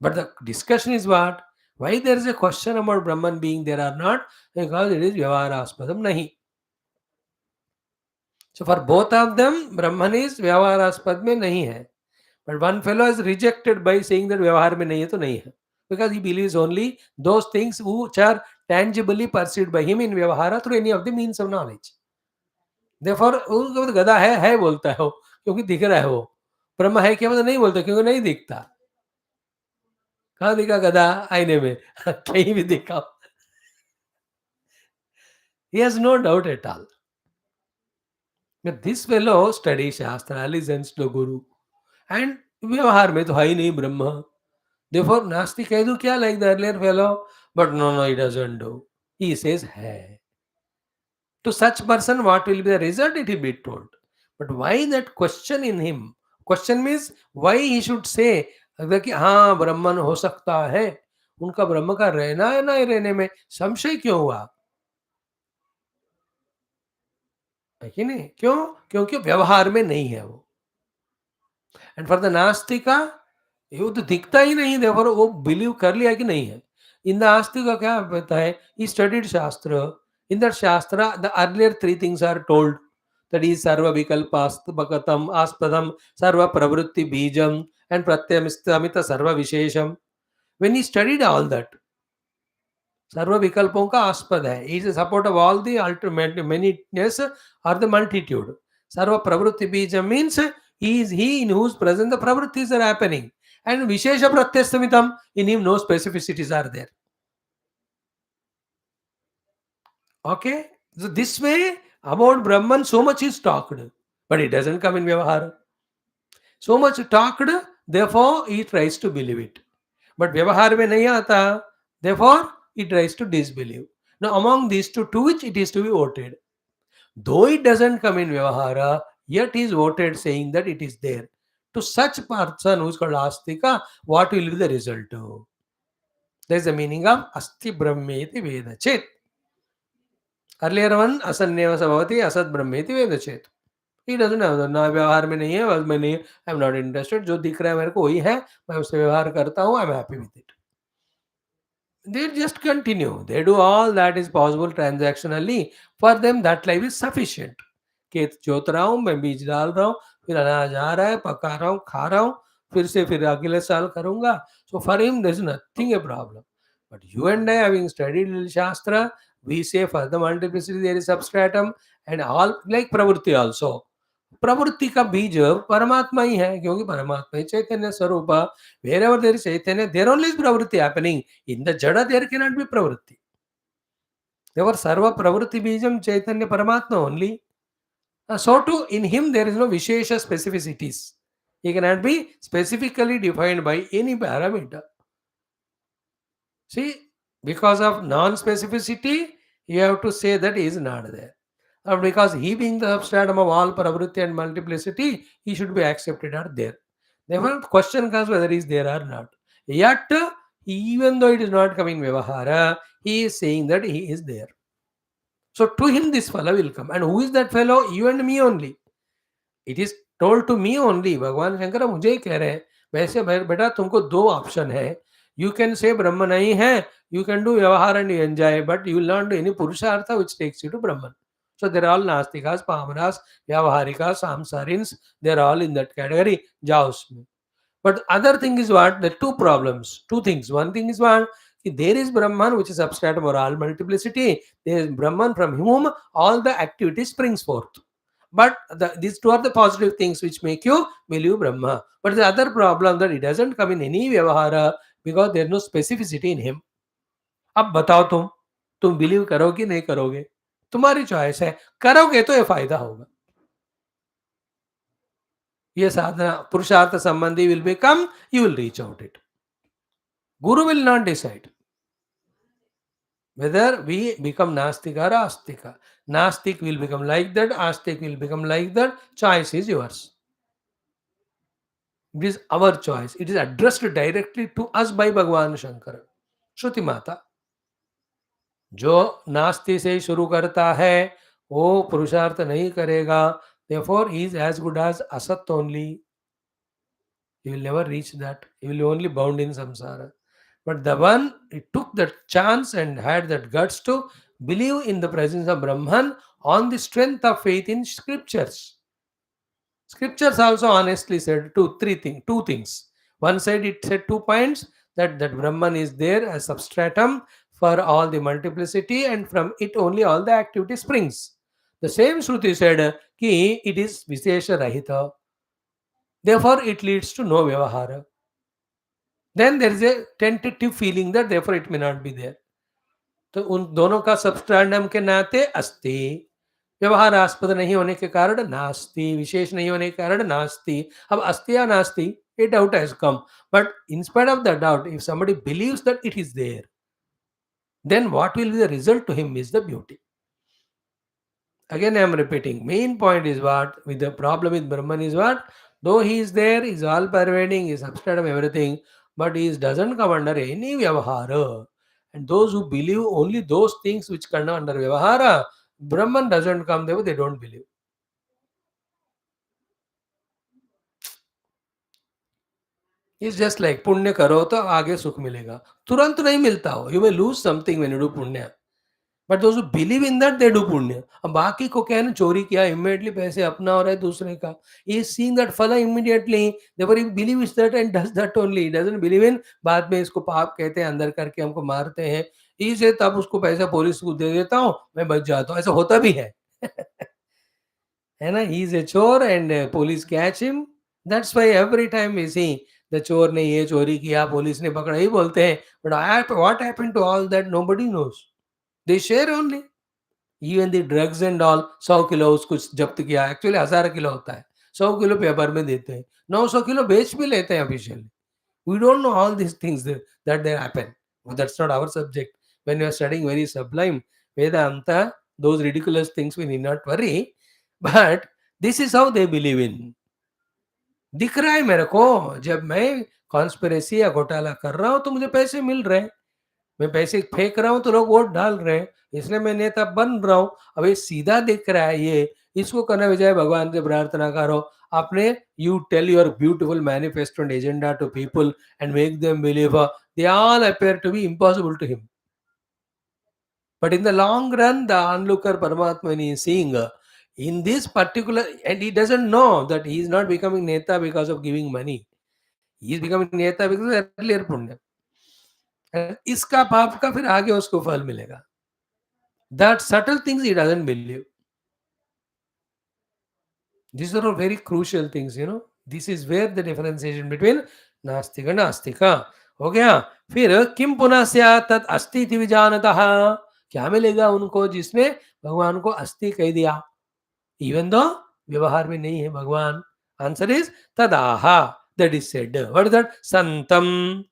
But the discussion is what? Why there is a question about Brahman being there or not? Because it is vyavaharaspradam nahi. So for both of them, Brahman is vyavaharaspad में नहीं है. But one fellow is rejected by saying that व्यवहार में नहीं है तो नहीं है. Because he believes only those things which are tangibly perceived by him in vyavahara through any of the means of knowledge. Therefore उनको गधा है बोलता है वो, क्योंकि दिख रहा है वो. ब्रह्म है क्या मतलब नहीं बोलता क्योंकि नहीं दिखता. कहाँ दिखा गधा? आईने में. कहीं भी दिखा. He has no doubt at all. But this fellow studies Shastra, listens to Guru, and व्यवहार में तो है ही नहीं ब्रह्म. Therefore नास्ति कह दूं क्या, like the earlier fellow? But no, he doesn't do. He says है. To such person, what will be the result? It will be told. But why that question in him? Question means why he should say कि हाँ ब्रह्मन हो सकता है. उनका ब्रह्म का रहना है ना रहने में संशय क्यों हुआ? है कि नहीं? क्यों? क्योंकि व्यवहार में नहीं है वो. एंड फॉर द नास्तिका वो तो दिखता ही नहीं, देवर वो बिलीव कर लिया कि नहीं है. इन द आस्तिक का क्या पता है? He studied shastra. In that shastra the earlier 3 things are told, that is sarva vikalpaspadam aspadam sarva pravritti bijam and pratyamita sarva vishesham. When he studied all that, सर्व विकल्पों का आस्पद है. Is support of all the ultimate manyness और the multitude. Sarva pravritti bija means is he in whose presence the pravrittis are happening, and vishesha pratyastamitam, in him no specificities are there. Okay, so this way about Brahman so much is talked, but it doesn't come in vyavahara. So much talked, therefore he tries to believe it, but vyavahar mein nahi aata, therefore he tries to disbelieve. Now among these two, to which it is to be voted? Though it doesn't come in vyavahara, yet he is voted saying that it is there. To such person who is called astika, what will be the result? That is the meaning of asti brahmeti veda chet. Earlier one asanyeva sabhavati asat brahmeti veda chet. He doesn't have that. ना व्यवहार में नहीं है, बस मैं नहीं, I am not interested. जो दिख रहा है मेरे को वही है, मैं उससे व्यवहार करता हूँ, I am happy with it. They just continue. They do all that is possible transactionally. For them, that life is sufficient. खेत जोत रहा हूँ, मैं बीज डाल रहा हूँ, फिर अनाज आ रहा है, पका रहा हूँ, खा रहा हूँ, फिर अगले साल करूंगा. So for him, there is nothing a problem. But you and I, having studied little Shastra, we say for the multiplicity there is substratum, and all like pravritti also. प्रवृत्ति का बीज परमात्मा ही है, क्योंकि परमात्मा ही चैतन्य स्वरूप. Wherever there is chaitanya, there only is pravritti happening. In the jada, there cannot be pravritti. Therefore, sarva pravritti bijam chaitanya paramatma only. So too, in him there is no vishesha specificities. He cannot be specifically defined by any parameter. See, because of non-specificity, you have to say that he is not there. Or because he being the substratum of all pravritti and multiplicity, he should be accepted or there. Therefore, the question comes whether he is there or not. Yet, even though it is not coming vyavahara, he is saying that he is there. So to him this fellow will come. And who is that fellow? You and me only. It is told to me only. भगवान शंकर मुझे ही कह रहे हैं, वैसे बेटा तुमको 2 option है. You can say ब्रह्म नहीं है, you can do व्यवहार and you enjoy, but you will not do any पुरुषार्थ which takes you to Brahman. So they are all नास्तिकास, पामरास, व्यवहारिकास, samsarins, they are all in that category. जाओ उसमें. But other thing is what? The 2 problems, 2 things. One thing is what? There is Brahman, which is substratum or all multiplicity. There is Brahman from whom all the activity springs forth. But these two are the positive things which make you believe Brahma. But the other problem that it doesn't come in any Vyavahara because there is no specificity in him. अब बताओ तुम believe करोगे नहीं करोगे, तुम्हारी choice है. करोगे तो ये फायदा होगा. ये साधना पुरुषार्थ संबंधी will become, you will reach out it. Guru will not decide whether we become Nastika or Astika. Nastik will become like that, Astik will become like that. Choice is yours. It is our choice. It is addressed directly to us by Bhagwan Shankara. श्रुति माता जो नास्ति से शुरू करता है वो पुरुषार्थ नहीं करेगा. Therefore, he is as good as asat only. He will never reach that. He will only bound in samsara. But the one he took that chance and had that guts to believe in the presence of Brahman on the strength of faith in scriptures. Scriptures also honestly said two things. One side it said 2 points, that Brahman is there as substratum for all the multiplicity and from it only all the activity springs. The same Shruti said ki it is Vishesha Rahita. Therefore it leads to no Vyavahara. Then there is a tentative feeling that therefore it may not be there. तो उन दोनों का सबस्टैंडम के नाते अस्ति, व्यवहारास्पद नहीं होने के कारण नास्ति, विशेष नहीं होने के कारण नास्ति. अब अस्ति या नास्ति, a doubt has come. But in spite of the doubt, if somebody believes that it is there, then what will be the result to him is the beauty. Again I am repeating, main point is what, with the problem with Brahman is what, though he is there, he is all pervading, he is substratum everything, but he doesn't come under any Vyavahara. And those who believe only those things which come under Vyavahara, Brahman doesn't come there, they don't believe. It's just like पुण्य करो तो आगे सुख मिलेगा. तुरंत नहीं मिलता हो. You may lose something when you do पुण्य. But those believe in that they do पुण्य. अब बाकी को क्या है ना, चोरी किया इमीडिएटली पैसे अपना हो रहा है दूसरे का, ये सीइंग दैट फला immediately, whatever he believe is that and does that only, doesn't believe in बाद में इसको पाप कहते हैं, अंदर करके हमको मारते हैं, इसे तब उसको पैसा पुलिस को दे देता हूँ, मैं बच जाता हूँ. ऐसा होता भी है है ना. ही इज ए चोर and police catch him. That's why every time we see the चोर ने ये चोरी किया, पुलिस ने पकड़ा, ही बोलते हैं. But what happened to all that nobody knows. They share only. Even the drugs and all, 100 kilo उसको जब्त किया, एक्चुअली 1000 किलो होता है, 100 किलो पेपर में देते हैं, 900 किलो बेच भी लेते हैं officially. We don't know all these things that they happen. But that's not our subject. When you are studying very sublime Vedanta, those ridiculous things we need not worry. But this is how they believe in. दिख रहा है मेरे को, जब मैं conspiracy या घोटाला कर रहा हूं तो मुझे पैसे मिल रहे हैं, मैं पैसे फेंक रहा हूं तो लोग वोट डाल रहे हैं, इसलिए मैं नेता बन रहा हूं. अब ये सीधा दिख रहा है, ये इसको करने बजाय भगवान से प्रार्थना करो. आपने you tell your beautiful manifesto and agenda to people and make them believe, they all appear to be impossible to him. But in the long run, the onlooker Paramatma, when he is seeing in this particular, and he doesn't know that he is not becoming Neta because of giving money. He is becoming Neta because of earlier Punya. इसका पाप का फिर आगे उसको फल मिलेगा. That subtle things he doesn't believe. These are all very crucial things, you know. This is where the differentiation between नास्तिक and नास्तिका हो गया. फिर किम पुनः स्यात् तत् अस्ति इति विजानतः, क्या मिलेगा उनको जिसने भगवान को अस्ति कह दिया, इवन दो व्यवहार में नहीं है भगवान. Answer is tadaha, that is said. What is that? Santam.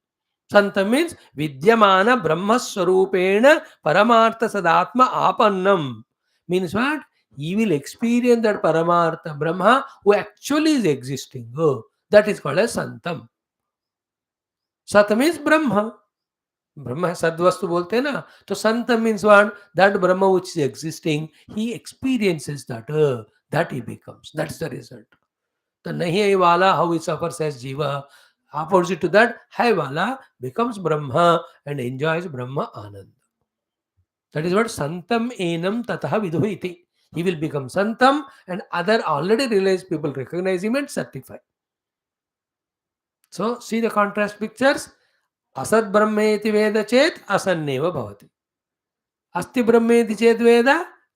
Santam means vidyamana brahma svarupena paramartha sadatma apannam. Means what? He will experience that Paramartha Brahma who actually is existing. Oh, that is called as Santam. Sat means Brahma. Brahma Sadvastu बोलते हैं ना, तो Santam means what? That Brahma which is existing, he experiences that, that he becomes. That's the result. The nahi hai wala, how he suffers as jiva. Opposite to that, hai wala becomes Brahma and enjoys Brahma Anand. That is what Santam enam tataha vidhuiti. He will become Santam and other already realized people recognize him and certify. So see the contrast pictures. Asad Brahmeti Veda Chet Asanneva Bhavati. Asti Brahmeti Chet Veda